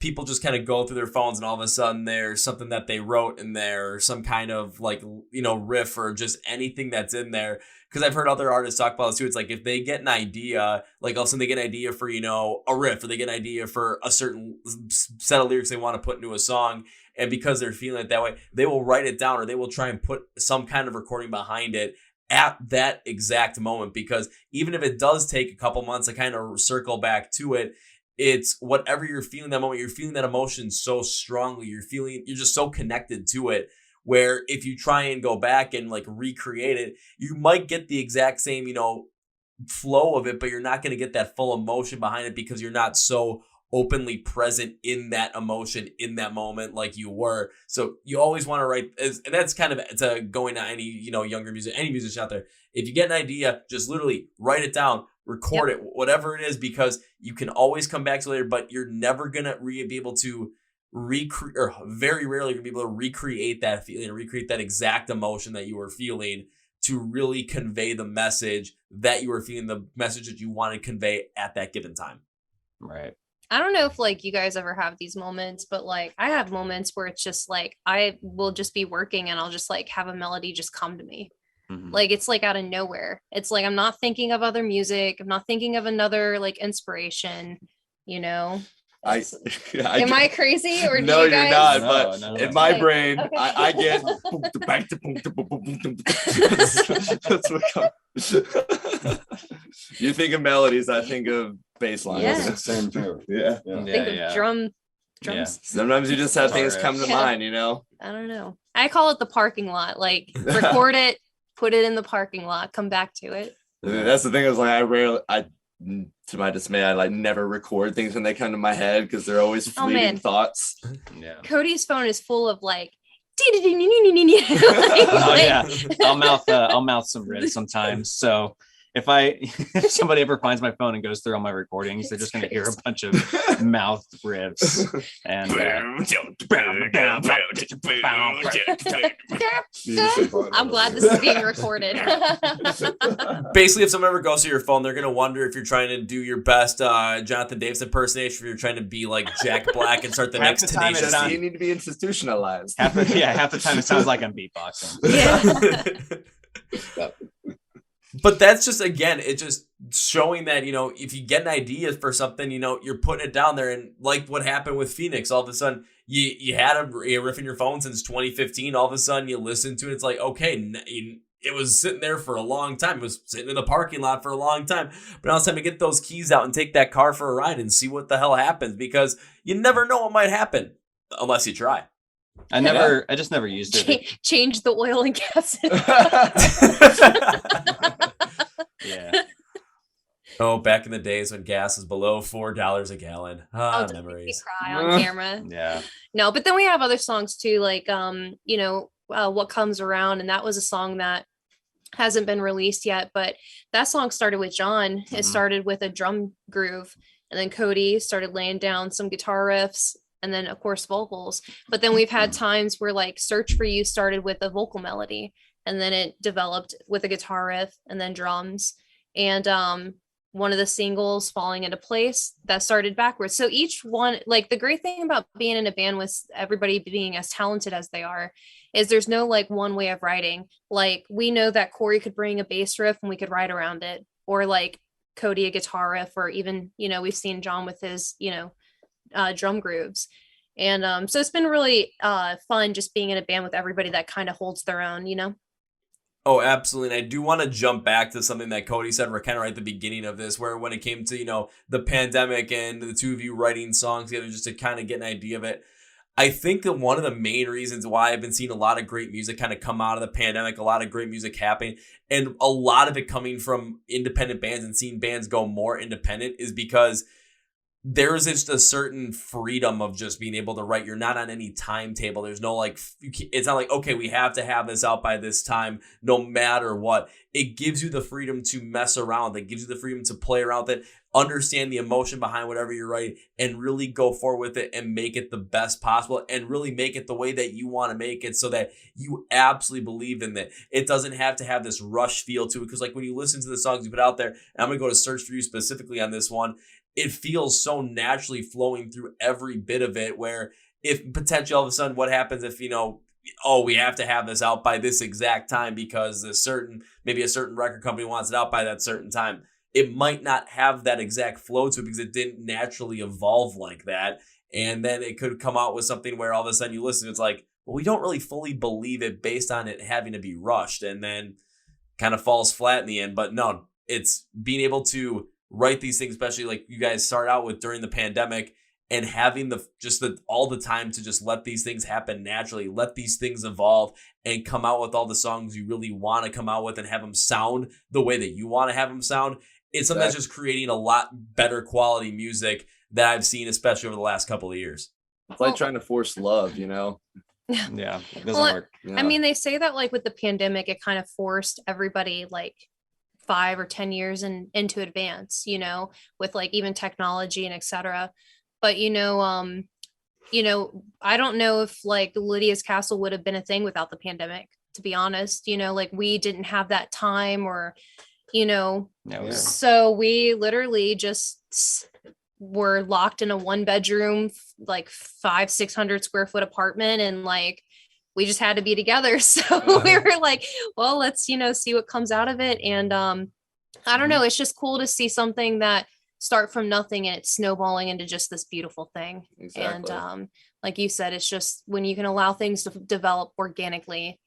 people just kind of go through their phones and all of a sudden there's something that they wrote in there, or some kind of like, riff, or just anything that's in there. Because I've heard other artists talk about this too. It's like if they get an idea, like all of a sudden they get an idea for, a riff, or they get an idea for a certain set of lyrics they want to put into a song. And because they're feeling it that way, they will write it down, or they will try and put some kind of recording behind it. at that exact moment, because even if it does take a couple months to kind of circle back to it, it's whatever you're feeling that moment, you're feeling that emotion so strongly, you're just so connected to it, where if you try and go back and like recreate it, you might get the exact same, flow of it, but you're not going to get that full emotion behind it because you're not so openly present in that emotion in that moment like you were. So you always want to write, and that's kind of to going to any younger music, any musician out there, if you get an idea, just literally write it down, record it, whatever it is, because you can always come back to it later, but you're never gonna be able to recreate, or very rarely gonna be able to recreate that feeling, recreate that exact emotion that you were feeling, to really convey the message that you were feeling, the message that you want to convey at that given time. Right. I don't know if like you guys ever have these moments, but like I have moments where it's just like I will just be working and I'll just like have a melody just come to me. Mhm. Like it's like out of nowhere. It's like I'm not thinking of other music. I'm not thinking of another like inspiration, Am I crazy or do no, you guys? you're not. No, But no. in my Okay. brain, Okay. I get that's what comes. You think of melodies, I think of bass lines. Yeah. It's the same too. Yeah. Yeah. Think of drums. Yeah. Sometimes you just have things come to Yeah. mind, I don't know. I call it the parking lot. Like record it, put it in the parking lot, come back to it. That's the thing, is like to my dismay, I like never record things when they come to my head because they're always Oh, fleeting man. thoughts. Yeah. Cody's phone is full of like Oh yeah, I'll mouth some riffs sometimes. So if somebody ever finds my phone and goes through all my recordings, they're just going to hear a bunch of mouth riffs. And I'm glad this is being recorded. Basically, if someone ever goes to your phone, they're gonna wonder if you're trying to do your best Jonathan Davis impersonation, if you're trying to be like Jack Black and start the Half next the time Tenacious it's D. You need to be institutionalized. half the time it sounds like I'm beatboxing. Yeah. But that's just, again, it's just showing that, if you get an idea for something, you're putting it down there. And like what happened with Phoenix, all of a sudden you had a riff in your phone since 2015. All of a sudden you listen to it. It's like, okay, it was sitting there for a long time. It was sitting in the parking lot for a long time. But now it's time to get those keys out and take that car for a ride and see what the hell happens, because you never know what might happen unless you try. I just never used it. Change the oil and gas. Yeah. Oh, back in the days when gas was below $4 a gallon. Don't make me Memories. cry on camera. Yeah. No, but then we have other songs too, like What Comes Around, and that was a song that hasn't been released yet, but that song started with John. It started with a drum groove, and then Cody started laying down some guitar riffs, and then of course vocals. But then we've had times where like Search for You started with a vocal melody, and then it developed with a guitar riff and then drums. And one of the singles, Falling Into Place, that started backwards. So each one, like the great thing about being in a band with everybody being as talented as they are, is there's no like one way of writing. Like we know that Corey could bring a bass riff and we could write around it, or like Cody a guitar riff, or even, we've seen John with his, drum grooves. And so it's been really fun just being in a band with everybody that kind of holds their own, Oh, absolutely. And I do want to jump back to something that Cody said. We're kind of right at the beginning of this, where when it came to, the pandemic and the two of you writing songs together just to kind of get an idea of it. I think that one of the main reasons why I've been seeing a lot of great music kind of come out of the pandemic, a lot of great music happening, and a lot of it coming from independent bands and seeing bands go more independent, is because there's just a certain freedom of just being able to write. You're not on any timetable. There's no it's not like, okay, we have to have this out by this time, no matter what. It gives you the freedom to mess around. It gives you the freedom to play around with it, understand the emotion behind whatever you're writing, and really go forward with it and make it the best possible, and really make it the way that you want to make it, so that you absolutely believe in it. It doesn't have to have this rush feel to it, because like when you listen to the songs you put out there, and I'm going to go to Search for You specifically on this one, it feels so naturally flowing through every bit of it, where if potentially all of a sudden what happens if, we have to have this out by this exact time because maybe a certain record company wants it out by that certain time. It might not have that exact flow to it because it didn't naturally evolve like that. And then it could come out with something where all of a sudden you listen, it's like, well, we don't really fully believe it based on it having to be rushed. And then kind of falls flat in the end. But no, it's being able to write these things, especially like you guys start out with during the pandemic, and having all the time to just let these things happen naturally, let these things evolve and come out with all the songs you really want to come out with and have them sound the way that you want to have them sound. It's something that's just creating a lot better quality music that I've seen, especially over the last couple of years. It's like trying to force love, you know? Yeah, it doesn't work. Yeah. I mean, they say that like with the pandemic, it kind of forced everybody like 5 or 10 years into advance, you know, with like even technology and etc. But, I don't know if like Lydia's Castle would have been a thing without the pandemic, to be honest. Like we didn't have that time or, so we literally just were locked in a 1-bedroom, like 500-600 square foot apartment. And like, we just had to be together. So we were like, well, let's, see what comes out of it. And I don't know. It's just cool to see something that start from nothing and it's snowballing into just this beautiful thing. Exactly. And like you said, it's just when you can allow things to develop organically,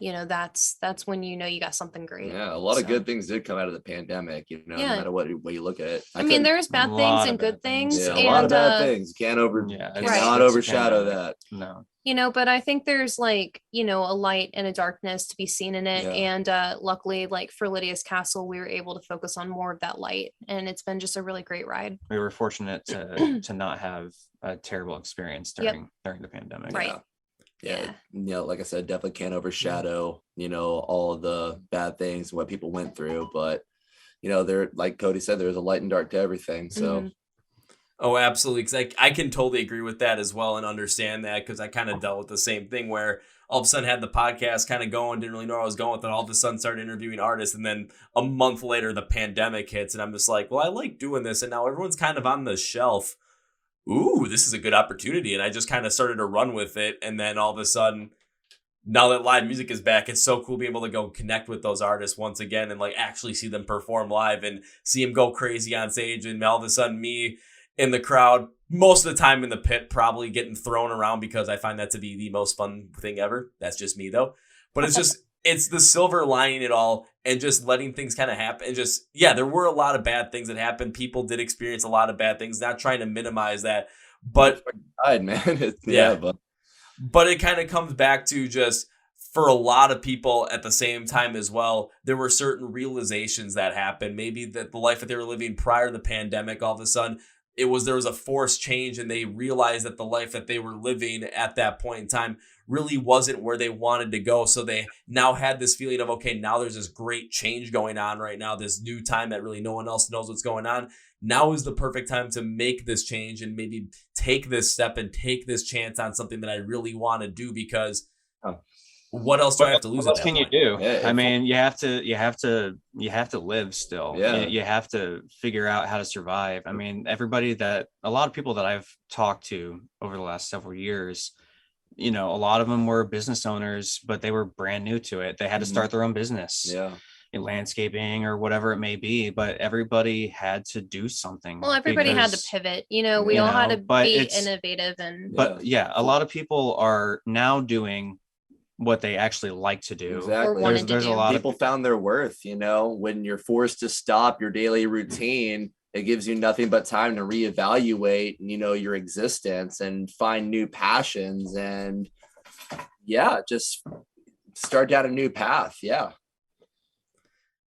that's when you got something great. Yeah, a lot of good things did come out of the pandemic, no matter what way you look at it. I mean, there's bad things and good things. Yeah, a lot of bad things. Cannot overshadow that. No. But I think there's like, a light and a darkness to be seen in it. Yeah. And luckily, like for Lydia's Castle, we were able to focus on more of that light. And it's been just a really great ride. We were fortunate to not have a terrible experience during the pandemic. Right. Yeah. Like I said, definitely can't overshadow, all of the bad things, what people went through. But, there, like Cody said, there's a light and dark to everything. So. Mm-hmm. Oh, absolutely. Because I can totally agree with that as well and understand that, because I kind of dealt with the same thing where all of a sudden had the podcast kind of going, didn't really know where I was going with it. All of a sudden started interviewing artists. And then a month later, the pandemic hits. And I'm just like, well, I like doing this. And now everyone's kind of on the shelf. Ooh, this is a good opportunity. And I just kind of started to run with it. And then all of a sudden, now that live music is back, it's so cool being able to go connect with those artists once again and like actually see them perform live and see them go crazy on stage. And all of a sudden me in the crowd, most of the time in the pit, probably getting thrown around because I find that to be the most fun thing ever. That's just me though. But it's just, it's the silver lining it all and just letting things kind of happen. And just, there were a lot of bad things that happened. People did experience a lot of bad things, not trying to minimize that. But but it kind of comes back to just, for a lot of people at the same time as well, there were certain realizations that happened. Maybe that the life that they were living prior to the pandemic, all of a sudden, there was a forced change and they realized that the life that they were living at that point in time really wasn't where they wanted to go. So they now had this feeling of, okay, now there's this great change going on right now, this new time that really no one else knows what's going on. Now is the perfect time to make this change and maybe take this step and take this chance on something that I really want to do, because what else do I have to lose? What else can you do? Yeah, I mean, you have to live still. Yeah. You have to figure out how to survive. I mean, a lot of people that I've talked to over the last several years, a lot of them were business owners, but they were brand new to it. They had to start their own business. Yeah. In landscaping or whatever it may be, but everybody had to do something. Well, everybody had to pivot. We all had to be innovative. A lot of people are now doing what they actually like to do. Exactly. There's a lot of people found their worth, when you're forced to stop your daily routine, it gives you nothing but time to reevaluate, your existence and find new passions and just start down a new path. Yeah.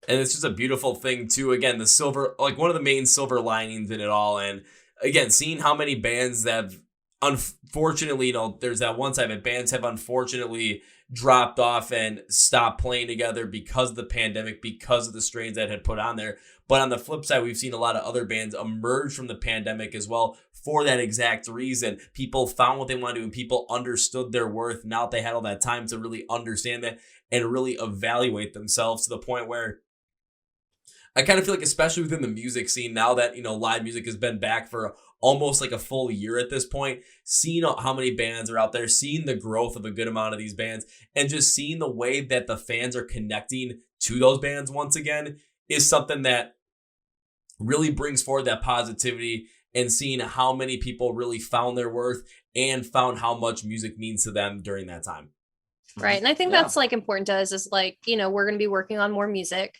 And it's just a beautiful thing too. Again, the silver, like one of the main silver linings in it all. And again, seeing how many bands that unfortunately, there's that one side that bands have unfortunately dropped off and stopped playing together because of the pandemic, because of the strains that had put on there. But on the flip side, we've seen a lot of other bands emerge from the pandemic as well for that exact reason. People found what they wanted to do and people understood their worth. Now that they had all that time to really understand that and really evaluate themselves to the point where I kind of feel like, especially within the music scene, now that, live music has been back for almost like a full year at this point, seeing how many bands are out there, seeing the growth of a good amount of these bands, and just seeing the way that the fans are connecting to those bands once again is something that really brings forward that positivity, and seeing how many people really found their worth and found how much music means to them during that time. Right. And I think that's like important to us is like, you know, we're going to be working on more music.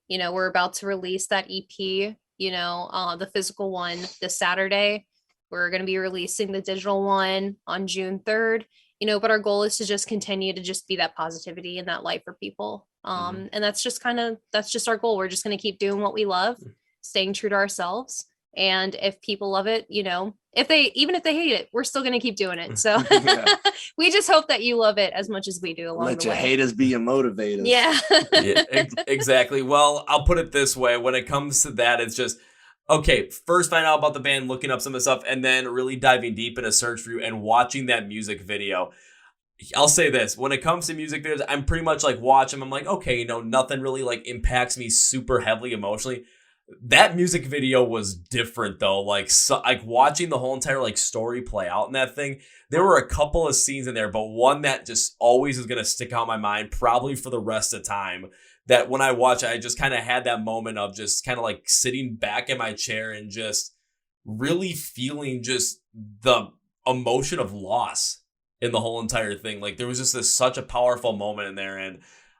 You know, we're about to release that EP, you know, the physical one this Saturday. We're going to be releasing the digital one on June 3rd, you know, but our goal is to just continue to just be that positivity and that light for people. And that's just our goal. We're just going to keep doing what we love, staying true to ourselves. And if people love it, you know, even if they hate it, we're still going to keep doing it. So we just hope that you love it as much as we do along Let the your way. haters be your motivators. Yeah. Exactly. Well, I'll put it this way. When it comes to that, it's just, okay, first find out about the band, looking up some of the stuff, and then really diving deep in a search for you and watching that music video. I'll say this, when it comes to music videos, I'm pretty much like watching them. I'm like, okay, you know, nothing really like impacts me super heavily emotionally. That music video was different though. Like watching the whole entire like story play out in that thing. There were a couple of scenes in there, but one that just always is going to stick out in my mind, probably for the rest of the time, that when I watch it, I just kind of had that moment of just kind of like sitting back in my chair and just really feeling just the emotion of loss in the whole entire thing. Like there was just such a powerful moment in there. And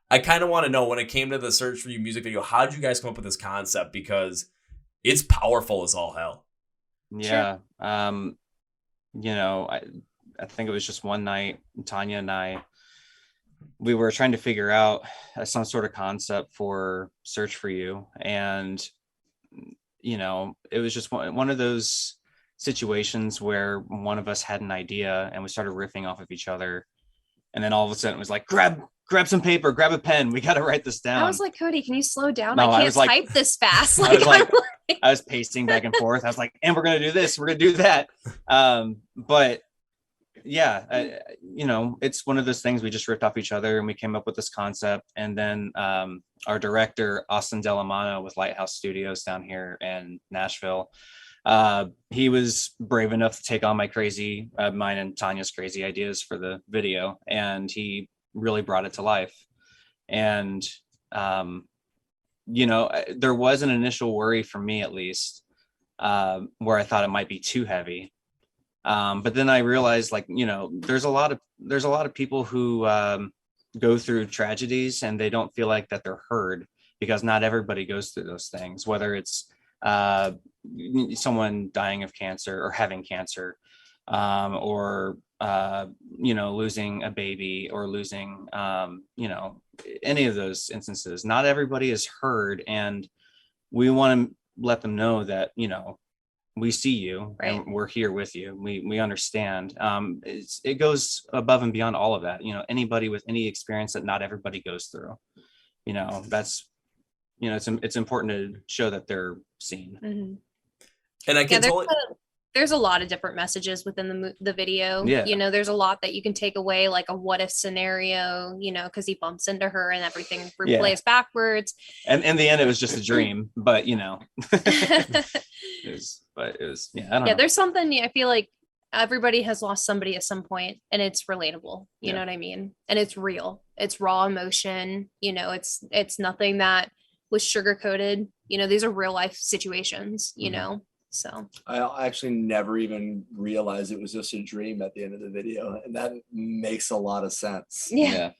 I kind of want to know, when it came to the Search For You music video, how did you guys come up with this concept? Because it's powerful as all hell. Yeah. Sure. You know, I think it was just one night, Tanya and I, we were trying to figure out some sort of concept for Search For You. And, you know, it was just one of those situations where one of us had an idea and we started riffing off of each other. And then all of a sudden it was like, grab some paper, grab a pen. We got to write this down. I was like, Cody, can you slow down? No, I can't type this fast. I was pacing back and forth. I was like, and we're going to do this. We're going to do that. But yeah, you know, it's one of those things. We just ripped off each other and we came up with this concept. And then our director, Austin Delamano with Lighthouse Studios down here in Nashville, he was brave enough to take on mine and Tanya's crazy ideas for the video. And he really brought it to life. And, you know, there was an initial worry for me, at least, where I thought it might be too heavy. But then I realized, like, you know, there's a lot of people who go through tragedies and they don't feel like that they're heard, because not everybody goes through those things, whether it's someone dying of cancer or having cancer, or you know, losing a baby or losing you know, any of those instances. Not everybody is heard, and we want to let them know that, you know, we see you, right, and we're here with you. We understand. It goes above and beyond all of that. You know, anybody with any experience that not everybody goes through, you know, that's, you know, it's important to show that they're seen. Mm-hmm. And I can there's a lot of different messages within the video. Yeah. You know, there's a lot that you can take away, like a what if scenario, you know, because he bumps into her and everything replays backwards. And in the end, it was just a dream, but, you know, it was, yeah, I don't know. There's something, I feel like everybody has lost somebody at some point, and it's relatable. You know what I mean? And it's real. It's raw emotion. You know, it's nothing that was sugar coated. You know, these are real life situations, you know. So I actually never even realized it was just a dream at the end of the video, and that makes a lot of sense. Yeah.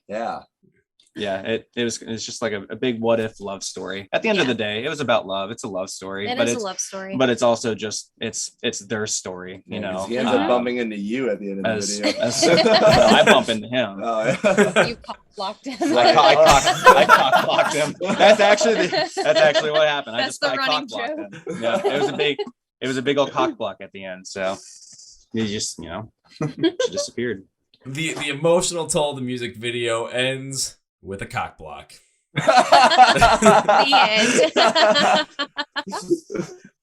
It was just like a big what if love story. At the end of the day, it was about love. It's a love story. It's a love story, but it's also just it's their story. You know, he ends up bumping into you at the end of the video. Well, I bump into him. Oh, yeah. You cock blocked him. I cock blocked him. That's actually what happened. That's the running joke. Yeah, it was a big old cock block at the end. So he just, you know, she disappeared. The emotional toll of the music video ends with a cock block. The end.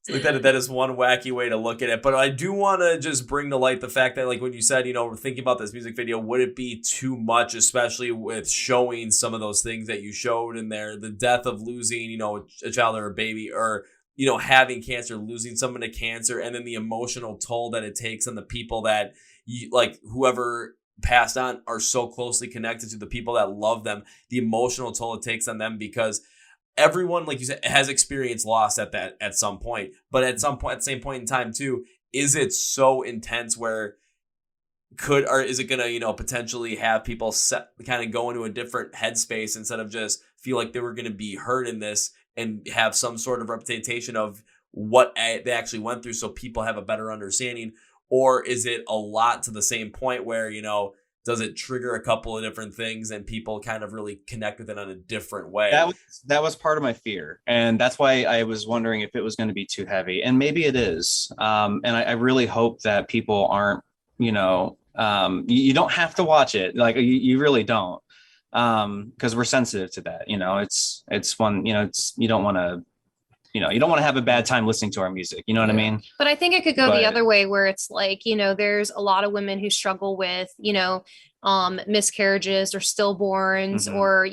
Like that is one wacky way to look at it. But I do want to just bring to light the fact that, like, when you said, you know, we're thinking about this music video, would it be too much, especially with showing some of those things that you showed in there, the death of losing, you know, a child or a baby, or, you know, having cancer, losing someone to cancer, and then the emotional toll that it takes on the people that you, like, whoever passed on, are so closely connected to the people that love them, the emotional toll it takes on them, because everyone, like you said, has experienced loss at some point. But at the same point in time too, is it so intense where or is it gonna, potentially have people kind of go into a different headspace instead of just feel like they were gonna be heard in this and have some sort of representation of what they actually went through, so people have a better understanding? Or is it a lot to the same point where, does it trigger a couple of different things and people kind of really connect with it in a different way? That was part of my fear. And that's why I was wondering if it was going to be too heavy. And maybe it is. And I really hope that people aren't, you don't have to watch it. Like you really don't. Because we're sensitive to that. It's fun. You don't want to, you don't want to have a bad time listening to our music. You know what I mean? But I think it could go the other way, where it's like, there's a lot of women who struggle with, miscarriages or stillborns or,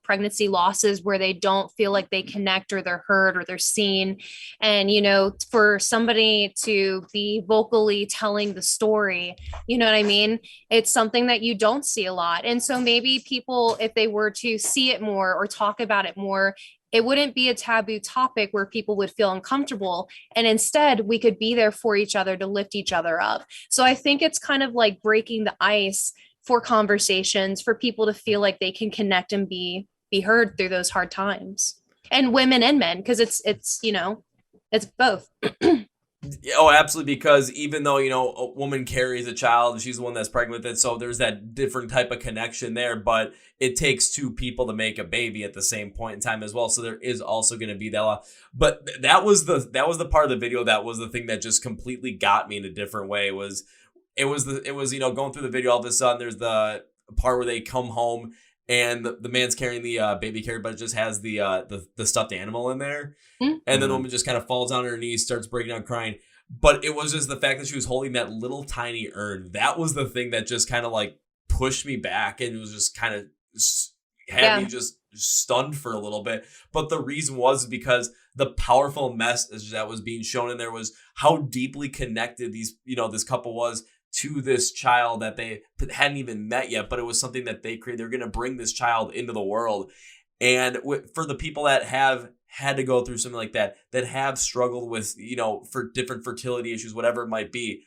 pregnancy losses, where they don't feel like they connect or they're heard or they're seen. And, for somebody to be vocally telling the story, you know what I mean? It's something that you don't see a lot. And so maybe people, if they were to see it more or talk about it more, it wouldn't be a taboo topic where people would feel uncomfortable. And instead, we could be there for each other to lift each other up. So I think it's kind of like breaking the ice for conversations, for people to feel like they can connect and be heard through those hard times. And women and men, because it's both. Oh, absolutely. Because even though, a woman carries a child and she's the one that's pregnant with it, so there's that different type of connection there, but it takes two people to make a baby at the same point in time as well. So there is also going to be that. But that was the part of the video. That was the thing that just completely got me in a different way. It was, going through the video, all of a sudden there's the part where they come home and the man's carrying the baby carrier, but it just has the stuffed animal in there. Mm-hmm. And then the woman just kind of falls on her knees, starts breaking down crying. But it was just the fact that she was holding that little tiny urn. That was the thing that just kind of like pushed me back, and it was just kind of had me just stunned for a little bit. But the reason was because the powerful message that was being shown in there was how deeply connected this couple was to this child that they hadn't even met yet, but it was something that they created. They're going to bring this child into the world. And for the people that have had to go through something like that have struggled with, for different fertility issues, whatever it might be,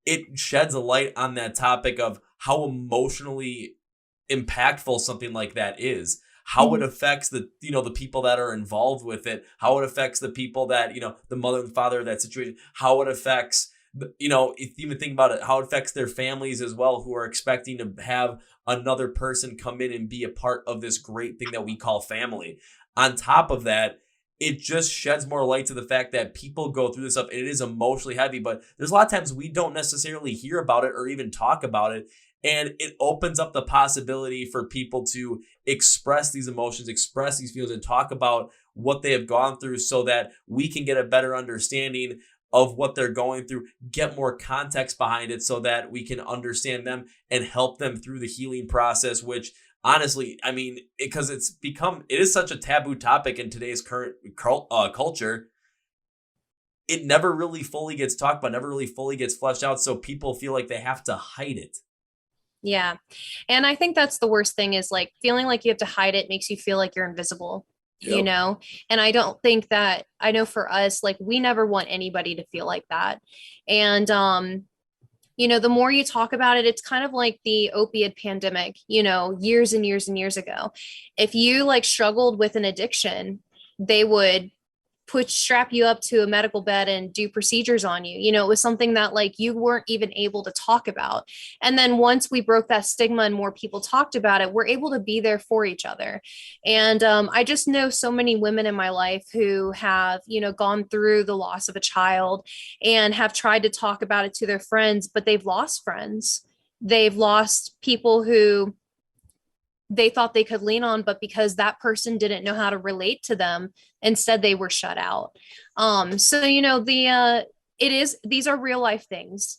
it sheds a light on that topic of how emotionally impactful something like that is, how it affects the people that are involved with it, how it affects the people that, the mother and father of that situation, how it affects, if you even think about it, how it affects their families as well, who are expecting to have another person come in and be a part of this great thing that we call family. On top of that, it just sheds more light to the fact that people go through this stuff, and it is emotionally heavy, but there's a lot of times we don't necessarily hear about it or even talk about it. And it opens up the possibility for people to express these emotions, express these feelings, and talk about what they have gone through, so that we can get a better understanding of what they're going through, get more context behind it, so that we can understand them and help them through the healing process, which honestly, I mean, because it is such a taboo topic in today's current culture, it never really fully gets talked about, never really fully gets fleshed out. So people feel like they have to hide it. Yeah. And I think that's the worst thing, is like feeling like you have to hide it makes you feel like you're invisible. Yep. And I don't think that, I know for us, like, we never want anybody to feel like that. And, the more you talk about it, it's kind of like the opiate pandemic, years and years and years ago. If you like struggled with an addiction, they would strap you up to a medical bed and do procedures on you. It was something that like you weren't even able to talk about. And then once we broke that stigma and more people talked about it, we're able to be there for each other. And I just know so many women in my life who have, gone through the loss of a child and have tried to talk about it to their friends, but they've lost friends. They've lost people who they thought they could lean on, but because that person didn't know how to relate to them, instead they were shut out. So, these are real life things,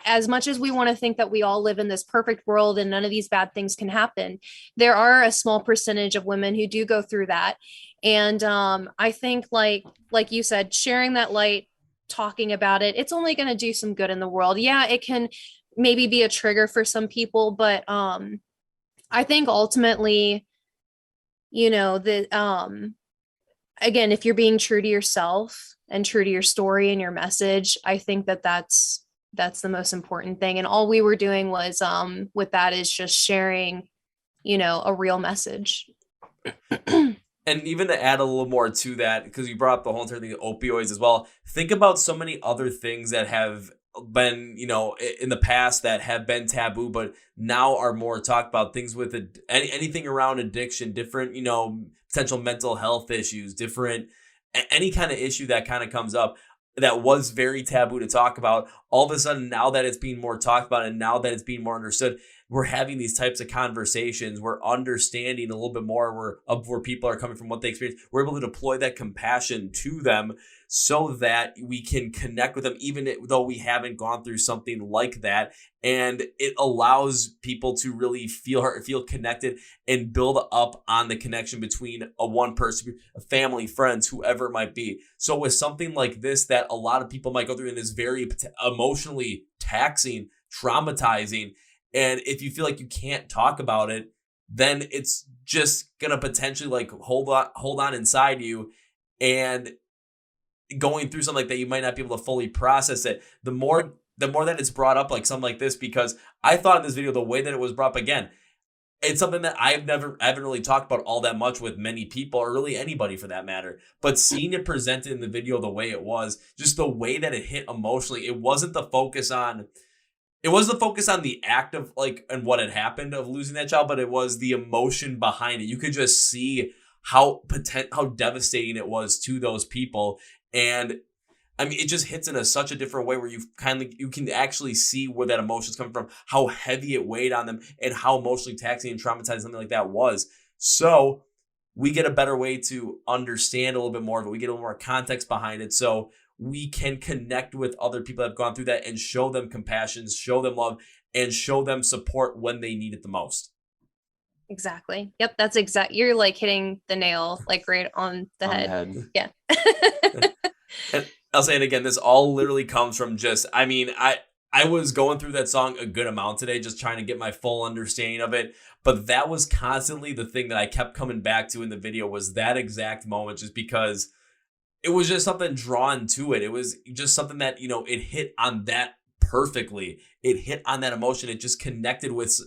as much as we want to think that we all live in this perfect world and none of these bad things can happen, there are a small percentage of women who do go through that. And I think like you said, sharing that light, talking about it, it's only going to do some good in the world. Yeah, it can maybe be a trigger for some people, but I think ultimately, again, if you're being true to yourself and true to your story and your message, I think that that's that's the most important thing. And all we were doing was with that is just sharing, a real message. And even to add a little more to that, because you brought up the whole entire thing of opioids as well, think about so many other things that have been, in the past that have been taboo, but now are more talked about. Things with anything around addiction, different, potential mental health issues, different, any kind of issue that kind of comes up that was very taboo to talk about. All of a sudden, now that it's being more talked about and now that it's being more understood, we're having these types of conversations. We're understanding a little bit more where people are coming from, what they experience. We're able to deploy that compassion to them so that we can connect with them, even though we haven't gone through something like that. And it allows people to really feel connected and build up on the connection between a one person, a family, friends, whoever it might be. So with something like this that a lot of people might go through and is very emotionally taxing, traumatizing, and if you feel like you can't talk about it, then it's just gonna potentially like hold on inside you, and going through something like that, you might not be able to fully process it. The more that it's brought up, like something like this, because I thought in this video, the way that it was brought up, again, it's something that I haven't really talked about all that much with many people, or really anybody for that matter. But seeing it presented in the video the way it was, just the way that it hit emotionally, it wasn't the focus on the act of like and what had happened of losing that child, but it was the emotion behind it. You could just see how devastating it was to those people. And I mean, it just hits in such a different way where you can actually see where that emotion's coming from, how heavy it weighed on them, and how emotionally taxing and traumatizing something like that was. So we get a better way to understand a little bit more of it. We get a little more context behind it. So we can connect with other people that have gone through that and show them compassion, show them love, and show them support when they need it the most. Exactly. Yep. That's you're like hitting the nail like right on the head. Yeah. And I'll say it again, this all literally comes from I was going through that song a good amount today, just trying to get my full understanding of it. But that was constantly the thing that I kept coming back to in the video, was that exact moment, just because it was just something drawn to it. It was just something that, it hit on that perfectly. It hit on that emotion. It just connected with,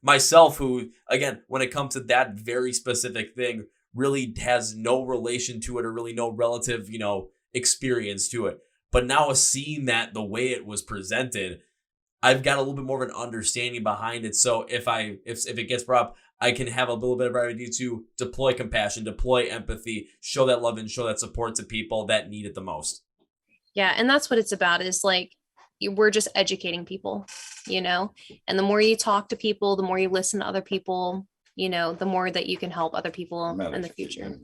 myself, who, again, when it comes to that very specific thing, really has no relation to it, or really no relative, experience to it. But now seeing that the way it was presented, I've got a little bit more of an understanding behind it. So if it gets brought up, I can have a little bit of idea to deploy compassion, deploy empathy, show that love and show that support to people that need it the most. Yeah. And that's what it's about, is like, we're just educating people, and the more you talk to people, the more you listen to other people, the more that you can help other people in the future.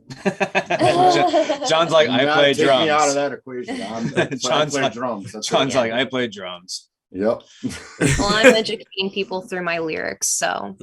John's like, I play Take drums. me out of that equation. I play drums. John's like, I play drums. Yep. Well, I'm educating people through my lyrics. So.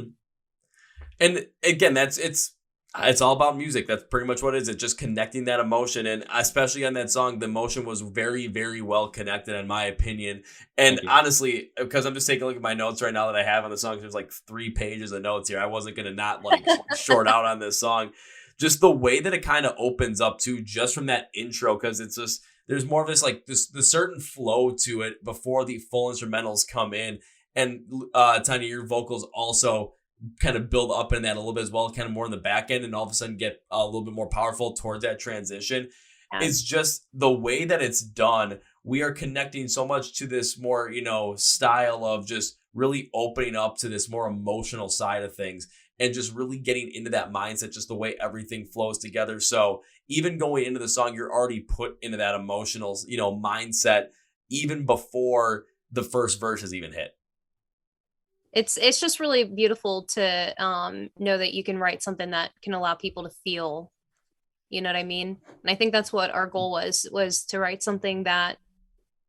And again, it's all about music. That's pretty much what it is. It's just connecting that emotion. And especially on that song, the emotion was very, very well connected, in my opinion. And honestly, because I'm just taking a look at my notes right now that I have on the song, there's like 3 pages of notes here. I wasn't going to not like short out on this song. Just the way that it kind of opens up to, just from that intro, because it's just, there's more of the certain flow to it before the full instrumentals come in. And Tanya, your vocals also kind of build up in that a little bit as well, kind of more in the back end, and all of a sudden get a little bit more powerful towards that transition. Yeah. It's just the way that it's done. We are connecting so much to this more, style of just really opening up to this more emotional side of things, and just really getting into that mindset, just the way everything flows together. So even going into the song, you're already put into that emotional, mindset even before the first verse has even hit. It's just really beautiful to know that you can write something that can allow people to feel, you know what I mean? And I think that's what our goal was to write something that,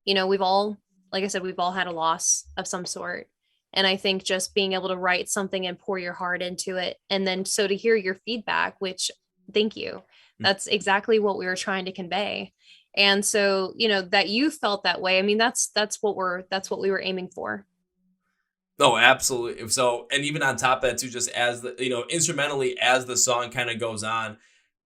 we've all, like I said, we've all had a loss of some sort. And I think just being able to write something and pour your heart into it, and then so to hear your feedback, which, thank you, that's exactly what we were trying to convey. And so, that you felt that way. I mean, that's what we were aiming for. Oh, absolutely. So, and even on top of that too, just as the, instrumentally, as the song kind of goes on,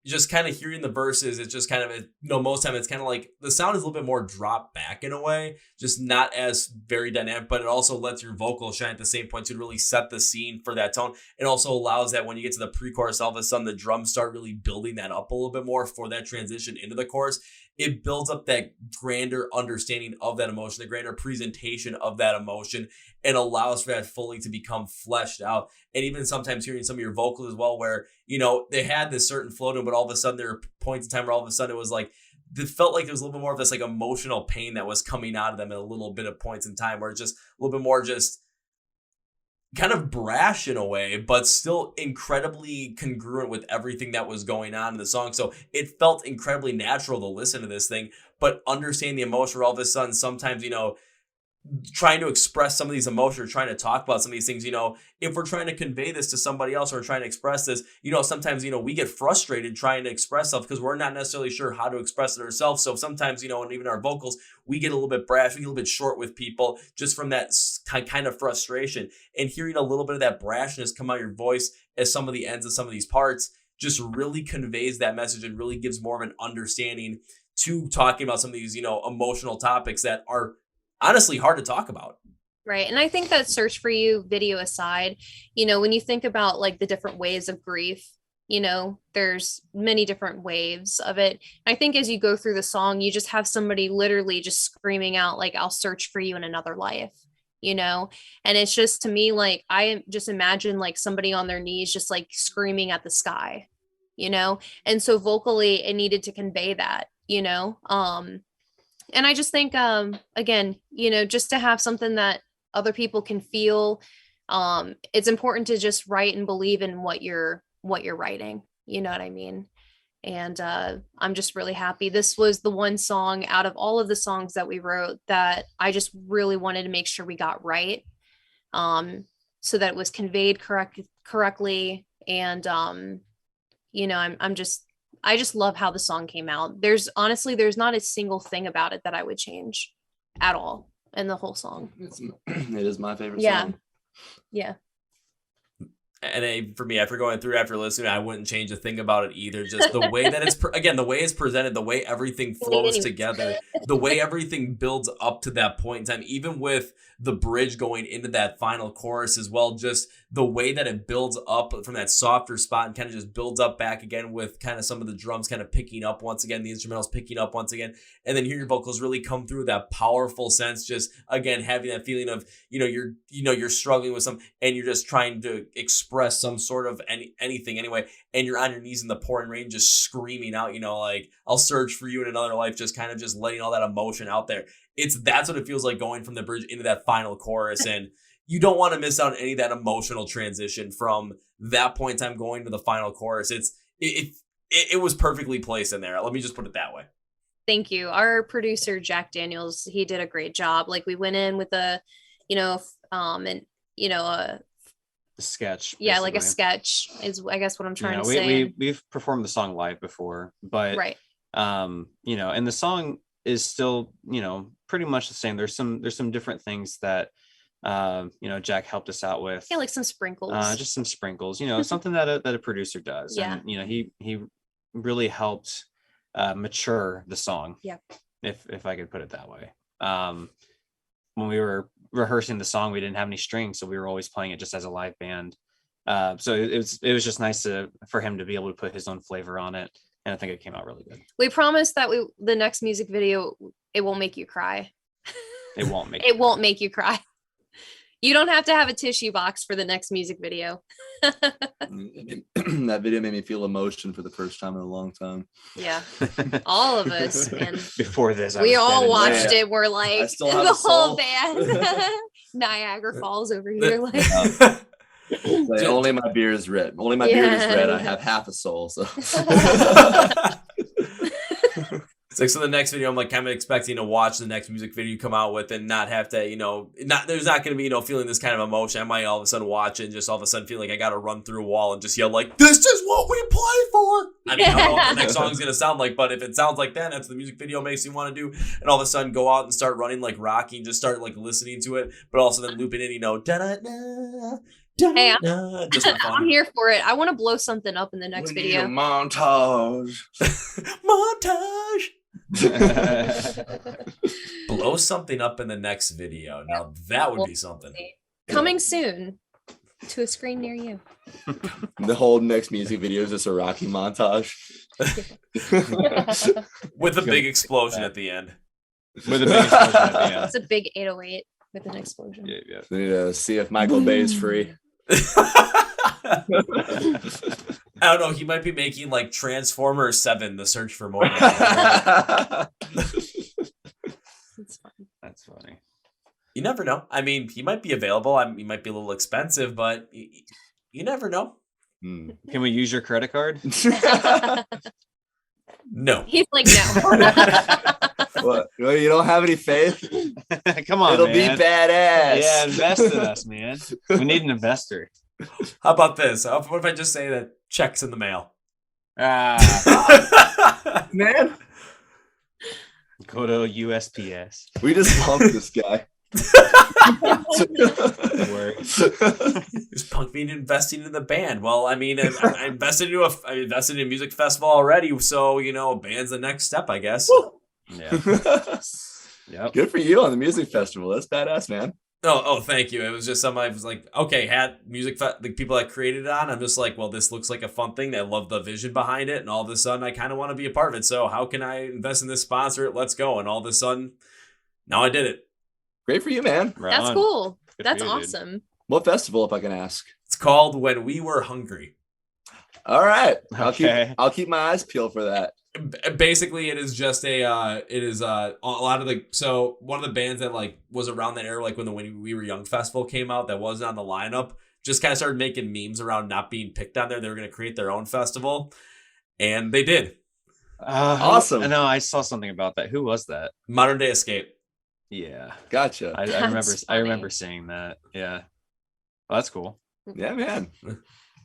just kind of hearing the verses, it's just kind of, most time it's kind of like the sound is a little bit more dropped back in a way, just not as very dynamic, but it also lets your vocals shine at the same point to really set the scene for that tone. It also allows that when you get to the pre-chorus, all of a sudden the drums start really building that up a little bit more for that transition into the chorus. It builds up that grander understanding of that emotion, the grander presentation of that emotion, and allows for that fully to become fleshed out. And even sometimes hearing some of your vocals as well, where, they had this certain flow to them, but all of a sudden there were points in time where all of a sudden it was like, it felt like there was a little bit more of this like emotional pain that was coming out of them at a little bit of points in time, where it's just a little bit more just kind of brash in a way, but still incredibly congruent with everything that was going on in the song. So it felt incredibly natural to listen to this thing, but understanding the emotion where all of a sudden sometimes, trying to express some of these emotions, or trying to talk about some of these things, if we're trying to convey this to somebody else or trying to express this, sometimes, we get frustrated trying to express stuff because we're not necessarily sure how to express it ourselves. So sometimes, and even our vocals, we get a little bit brash, we get a little bit short with people just from that kind of frustration. And hearing a little bit of that brashness come out of your voice as some of the ends of some of these parts just really conveys that message and really gives more of an understanding to talking about some of these, emotional topics that are honestly hard to talk about. Right. And I think that Search for You video aside, when you think about like the different waves of grief, there's many different waves of it. I think as you go through the song, you just have somebody literally just screaming out like, I'll search for you in another life, and it's just, to me, like, I just imagine like somebody on their knees, just like screaming at the sky, and so vocally it needed to convey that, and I just think, again, just to have something that other people can feel, it's important to just write and believe in what you're writing. You know what I mean? And I'm just really happy. This was the one song out of all of the songs that we wrote that I just really wanted to make sure we got right, so that it was conveyed correctly. And, I just love how the song came out. There's not a single thing about it that I would change at all in the whole song. It is my favorite song. Yeah. And for me, after listening, I wouldn't change a thing about it either. Just the way that it's, the way it's presented, the way everything flows together, the way everything builds up to that point in time, even with the bridge going into that final chorus as well, just the way that it builds up from that softer spot and kind of just builds up back again with kind of some of the drums kind of picking up once again, the instrumentals picking up once again, and then hear your vocals really come through that powerful sense, just again, having that feeling of, you're struggling with some, and you're just trying to express some sort of anything anyway, and you're on your knees in the pouring rain just screaming out, like, I'll search for you in another life, just kind of just letting all that emotion out there. That's what it feels like going from the bridge into that final chorus, and you don't want to miss out on any of that emotional transition from that point in time going to the final chorus. It was perfectly placed in there. Let me just put it that way. Thank you. Our producer, Jack Daniels, he did a great job. Like, we went in with a sketch. Yeah, basically. Like a sketch is, I guess, what I'm trying to say. We've performed the song live before, but right. And the song is still, pretty much the same. There's some different things that Jack helped us out with. Yeah, like some sprinkles. Just some sprinkles, something that a producer does. Yeah. And he really helped mature the song. Yeah. If I could put it that way. When we were rehearsing the song, we didn't have any strings, so we were always playing it just as a live band. So it was just nice for him to be able to put his own flavor on it, and I think it came out really good. We promised that the next music video, it won't make you cry. It won't make you cry. You don't have to have a tissue box for the next music video. That video made me feel emotion for the first time in a long time. Yeah, all of us. And before this, we all watched it. We're like the whole band. Niagara Falls over here. Like, only my beard is red. Only my beard is red. I have half a soul. So. It's like, so the next video, I'm like kind of expecting to watch the next music video come out with and not have to, there's not going to be, feeling this kind of emotion. I might all of a sudden watch it and just all of a sudden feel like I got to run through a wall and just yell like, this is what we play for. I mean, I don't know what the next song is going to sound like, but if it sounds like that, that's what the music video makes me want to do. And all of a sudden go out and start running like Rocky and just start like listening to it, but also then looping in, da-da-da, Hey, Just for fun. I'm here for it. I want to blow something up in the next video. Montage. Blow something up in the next video. Now that would be something. Coming soon to a screen near you. The whole next music video is just a Rocky montage. With a big explosion at the end. With a big explosion at the end. It's a big 808 with an explosion. Yeah. We need to see if Michael Bay is free. I don't know. He might be making like Transformers 7: The Search for More. That's fun. That's funny. You never know. I mean, he might be available. He might be a little expensive, but you never know. Can we use your credit card? No. He's like, no. What? You don't have any faith? Come on, It'll man. be badass. Yeah, invest in us, man. We need an investor. How about this? What if I just say that check's in the mail? Man, Go to USPS. we just pumped this guy. Is punk mean investing in the band? Well, I mean, I invested in a music festival already, so a band's the next step, I guess. Yeah. Yep. Good for you on the music festival. That's badass, man. Oh, thank you. It was just something I was like, okay, had the people that created it on. I'm just like, well, this looks like a fun thing. I love the vision behind it, and all of a sudden, I kind of want to be a part of it. So how can I invest in this, sponsor it? Let's go. And all of a sudden, now I did it. Great for you, man. Right That's on. cool. Good That's for you, dude. awesome. What festival, if I can ask? It's called When We Were Hungry. All right, Okay. I'll keep my eyes peeled for that. Basically, it is just a lot of one of the bands that like was around that era, like when the When We Were Young festival came out, that wasn't on the lineup, just kind of started making memes around not being picked on there. They were going to create their own festival, and they did. Awesome. No, I saw something about that. Who was that? Modern Day Escape. Yeah, Gotcha. I That's remember. I funny. remember seeing that. Yeah, oh, that's cool. Yeah, man.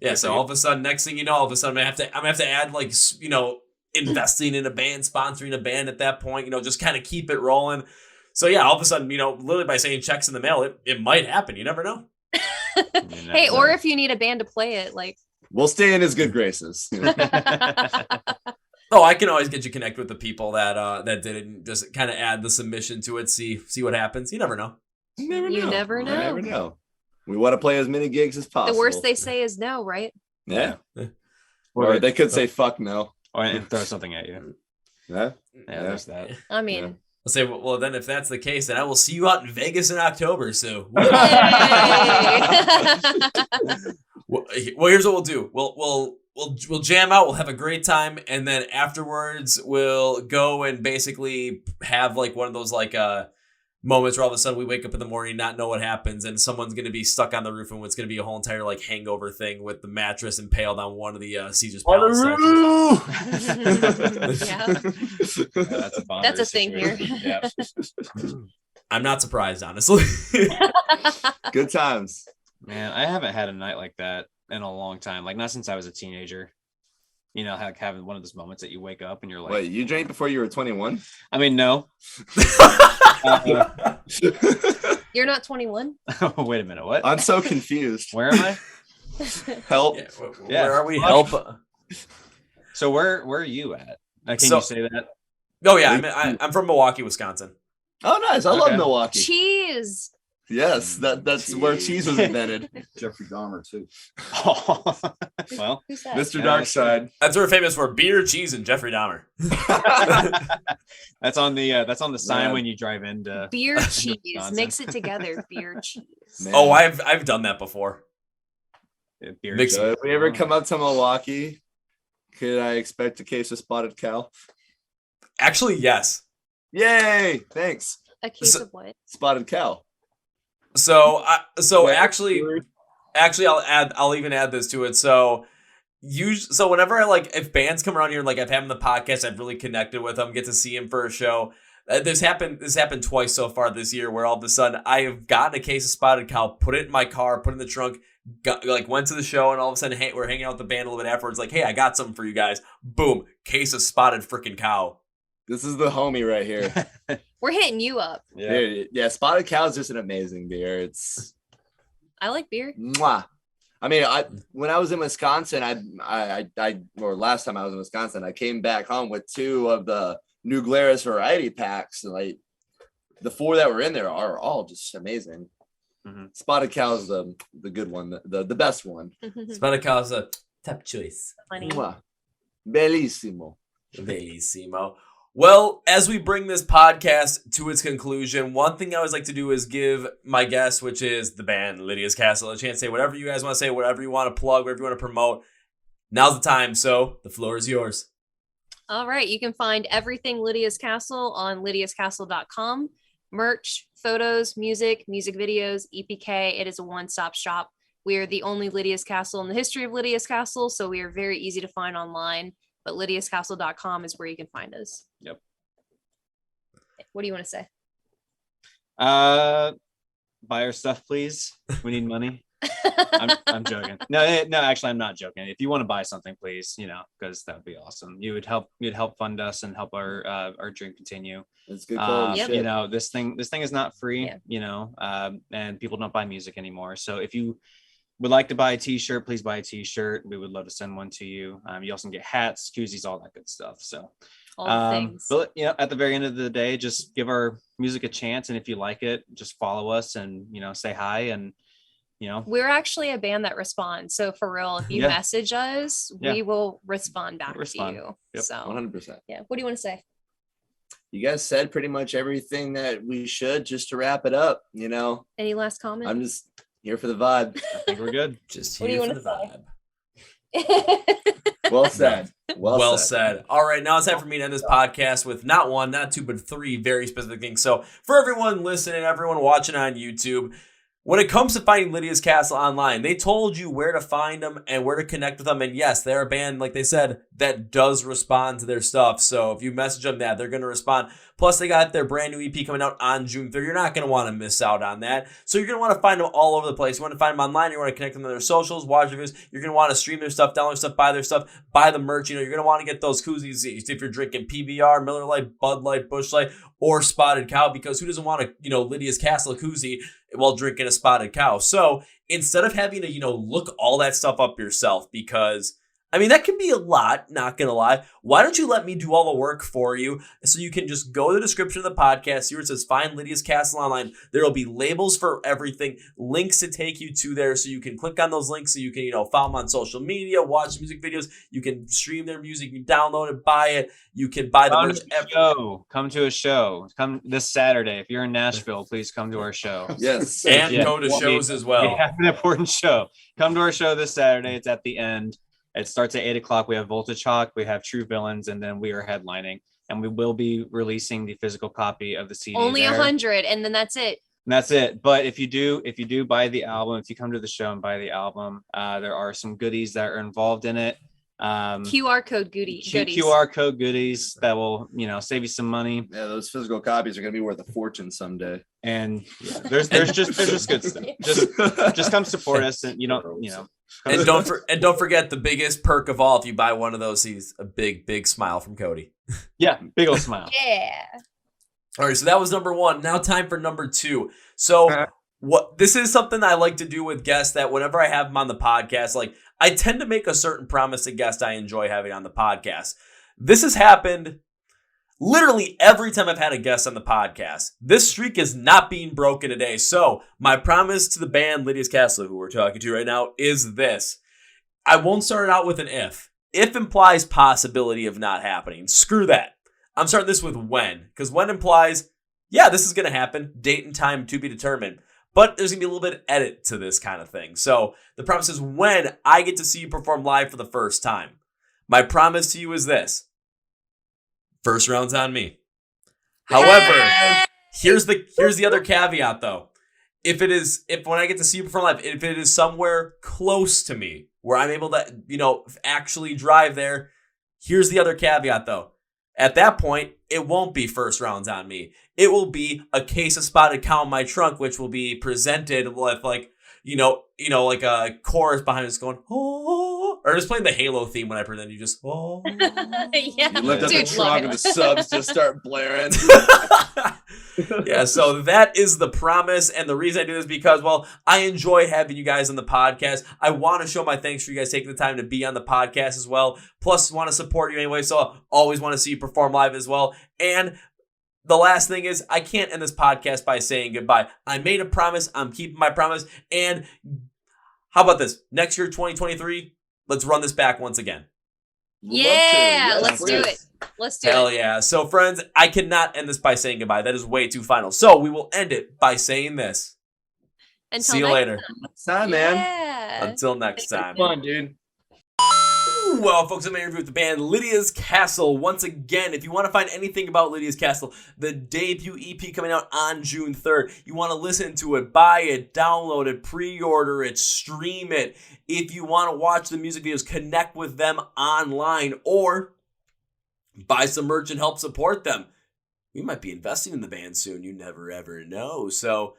Yeah. So all of a sudden, next thing you know, all of a sudden, I'm gonna have to add like investing in a band, sponsoring a band at that point. Just kind of keep it rolling. So yeah, all of a sudden, literally by saying checks in the mail, it might happen. You never know. Hey, or if you need a band to play it, like. We'll stay in his good graces. Oh, I can always get you connected with the people that did it, and just kind of add the submission to it. See what happens. You never know. You never know. You never know. You never know. We want to play as many gigs as possible. The worst they say is no, right? Yeah. Or they could say fuck no. Or and throw something at you. Yeah. Yeah, there's that. I mean, I'll say, well, then if that's the case, then I will see you out in Vegas in October. So, Yay! well, here's what we'll do. We'll jam out. We'll have a great time, and then afterwards we'll go and basically have like one of those like moments where all of a sudden we wake up in the morning, not know what happens, and someone's going to be stuck on the roof, and it's going to be a whole entire like hangover thing with the mattress impaled on one of the Caesar's Palace statues. Yeah. That's a thing here. Yeah. I'm not surprised, honestly. Good times. Man, I haven't had a night like that in a long time. Like not since I was a teenager. Having one of those moments that you wake up and you're like, Wait, you drank before you were 21? I mean, no. You're not 21? Wait a minute, what? I'm so confused. Where am I? Help. Yeah, where are we? Help. So where are you at? Can you say that? Oh yeah, I'm from Milwaukee, Wisconsin. Oh, nice. I love Milwaukee. Cheese. Yes, that's where cheese was invented. Jeffrey Dahmer too. Well, Who's that? Mr. Darkside. That's what we're famous for: beer, cheese, and Jeffrey Dahmer. that's on the sign Man. when you drive into Beer cheese. Wisconsin. Mix it together. Beer cheese. Man. Oh, I've done that before. beer. Mix- So if we ever come up to Milwaukee, could I expect a case of spotted cow? Actually, yes. Yay! Thanks. A case So- of what? Spotted cow. So Wait, actually, I'll even add this to it. So whenever if bands come around here, like I've had them on the podcast, I've really connected with them, get to see them for a show. This happened twice so far this year, where all of a sudden I have gotten a case of spotted cow, put it in my car, put it in the trunk, went to the show, and all of a sudden, hey, we're hanging out with the band a little bit afterwards. Like, hey, I got something for you guys. Boom, case of spotted freaking cow. This is the homie right here. We're hitting you up. Yeah. Dude, yeah, spotted cow is just an amazing beer. It's I like beer. mwah. I mean, when I was in Wisconsin, or last time I was in Wisconsin, I came back home with 2 of the New Glarus variety packs. And like the 4 that were in there are all just amazing. Mm-hmm. Spotted Cow is the good one, the best one. Spotted Cow is a top choice. Bellissimo. Bellissimo. Well, as we bring this podcast to its conclusion, one thing I always like to do is give my guest, which is the band Lydia's Castle, a chance to say whatever you guys want to say, whatever you want to plug, whatever you want to promote. Now's the time, so the floor is yours. All right. You can find everything Lydia's Castle on lydiascastle.com. Merch, photos, music videos, EPK. It is a one-stop shop. We are the only Lydia's Castle in the history of Lydia's Castle, so we are very easy to find online. But lydiascastle.com is where you can find us. Yep. What do you want to say? Buy our stuff, please. We need money. I'm joking. No, actually, I'm not joking. If you want to buy something, please, because that would be awesome. You'd help fund us and help our dream continue. It's good quality shit. This thing is not free, and people don't buy music anymore. So if you would like to buy a t-shirt, please buy a t-shirt. We would love to send one to you. You also can get hats, koozies, all that good stuff. So all the things. But at the very end of the day, just give our music a chance. And if you like it, just follow us and, say hi. And, we're actually a band that responds. So for real, if you message us, we will respond back to you. Yep. So 100%. Yeah. What do you want to say? You guys said pretty much everything that we should, just to wrap it up, Any last comments? I'm just here for the vibe. I think we're good. Just here for the vibe. Well said. Well said. All right, now it's time for me to end this podcast with not 1, not 2, but 3 very specific things. So for everyone listening, everyone watching on YouTube, when it comes to finding Lydia's Castle online, they told you where to find them and where to connect with them. And yes, they're a band, like they said, that does respond to their stuff. So if you message them that, they're going to respond. Plus, they got their brand new EP coming out on June 3rd. You're not going to want to miss out on that. So you're going to want to find them all over the place. You want to find them online. You want to connect them to their socials, watch their videos. You're going to want to stream their stuff, download stuff, buy their stuff, buy the merch. You're going to want to get those koozies if you're drinking PBR, Miller Lite, Bud Light, Busch Light, or Spotted Cow, because who doesn't want a, Lydia's Castle koozie while drinking a Spotted Cow? So instead of having to, look all that stuff up yourself, because that can be a lot, not going to lie. Why don't you let me do all the work for you so you can just go to the description of the podcast, see where it says Find Lydia's Castle online. There will be labels for everything, links to take you to there so you can click on those links so you can, follow them on social media, watch music videos. You can stream their music, you can download it, buy it. You can buy the merch. Come to a show. Come this Saturday. If you're in Nashville, please come to our show. Yes. And go to shows as well. We have an important show. Come to our show this Saturday. It's at the end. It starts at 8:00. We have Voltage Hawk, we have True Villains, and then we are headlining. And we will be releasing the physical copy of the CD. Only 100, and then that's it. And that's it. But if you do buy the album, if you come to the show and buy the album, there are some goodies that are involved in it. QR code goodies. QR code goodies that will, save you some money. Yeah, those physical copies are going to be worth a fortune someday. And there's just good stuff. Just come support us, and And don't forget the biggest perk of all. If you buy one of those, he's a big smile from Cody. Yeah, big old smile. Yeah. All right, so that was number 1. Now time for number 2. So this is something I like to do with guests, that whenever I have them on the podcast, like I tend to make a certain promise to guests I enjoy having on the podcast. This has happened literally every time I've had a guest on the podcast. This streak is not being broken today. So my promise to the band Lydia's Castle, who we're talking to right now, is this. I won't start it out with an if. If implies possibility of not happening. Screw that. I'm starting this with when, because when implies, yeah, this is going to happen. Date and time to be determined. But there's going to be a little bit of edit to this kind of thing. So the promise is when I get to see you perform live for the first time. My promise to you is this. First round's on me. However, here's the other caveat though. If when I get to see you perform live, if it is somewhere close to me where I'm able to, actually drive there, here's the other caveat though. At that point, it won't be first rounds on me. It will be a case of Spotted Cow in my trunk, which will be presented with like a chorus behind us going, oh, Or just playing the Halo theme when I pretend you just, oh. Yeah. You lift up the trunk and the subs just start blaring. Yeah, so that is the promise. And the reason I do this is because, well, I enjoy having you guys on the podcast. I want to show my thanks for you guys taking the time to be on the podcast as well. Plus, want to support you anyway, so I always want to see you perform live as well. And the last thing is, I can't end this podcast by saying goodbye. I made a promise. I'm keeping my promise. And how about this? Next year, 2023, let's run this back once again. Yeah, let's do it. Let's do it. Hell yeah. So, friends, I cannot end this by saying goodbye. That is way too final. So, we will end it by saying this. Until See you later. Next time, man. Yeah. Until next time. Fun, dude. Well, folks, I'm in an interview with the band Lydia's Castle. Once again, if you want to find anything about Lydia's Castle, the debut EP coming out on June 3rd, you want to listen to it, buy it, download it, pre-order it, stream it. If you want to watch the music videos, connect with them online, or buy some merch and help support them. We might be investing in the band soon. You never, ever know. So,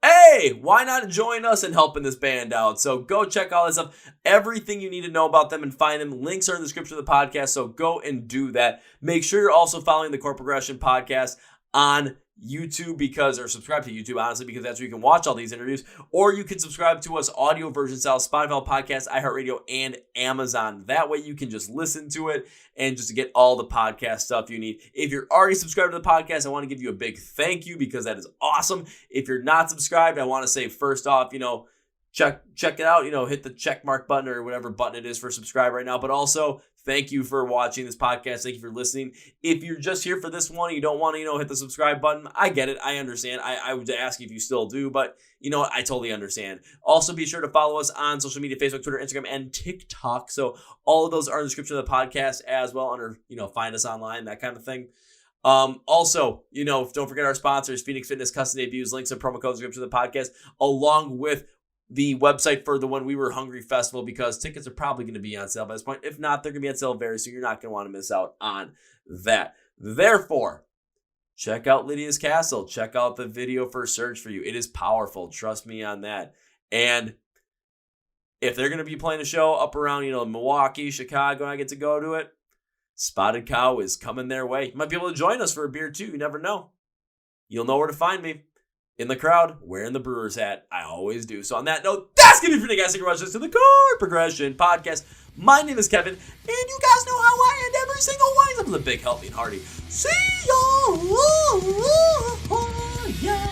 hey, why not join us in helping this band out? So go check all this stuff. Everything you need to know about them and find them. Links are in the description of the podcast, so go and do that. Make sure you're also following the Chord Progression Podcast on YouTube or subscribe to YouTube, honestly, because that's where you can watch all these interviews. Or you can subscribe to us audio version style, Spotify Podcast, iHeartRadio, and Amazon. That way you can just listen to it and just get all the podcast stuff you need. If you're already subscribed to the podcast, I want to give you a big thank you because that is awesome. If you're not subscribed, I want to say first off, check it out, hit the check mark button or whatever button it is for subscribe right now. But also, thank you for watching this podcast. Thank you for listening. If you're just here for this one and you don't want to, hit the subscribe button, I get it. I understand. I would ask you if you still do, but you know what? I totally understand. Also, be sure to follow us on social media, Facebook, Twitter, Instagram, and TikTok. So all of those are in the description of the podcast as well under, find us online, that kind of thing. Also, don't forget our sponsors, Phoenix Fitness, Custom Debuts, links and promo codes in the description of the podcast, along with the website for the When We Were Hungry Festival, because tickets are probably going to be on sale by this point. If not, they're going to be on sale very soon. You're not going to want to miss out on that. Therefore, check out Lydia's Castle. Check out the video for Search For You. It is powerful. Trust me on that. And if they're going to be playing a show up around, Milwaukee, Chicago, and I get to go to it, Spotted Cow is coming their way. You might be able to join us for a beer too. You never know. You'll know where to find me. In the crowd, wearing the Brewers hat. I always do. So on that note, that's going to be for today, guys. Thank you for watching to the Chord Progression Podcast. My name is Kevin, and you guys know how I end every single one. I'm the big, healthy, and hearty. See ya!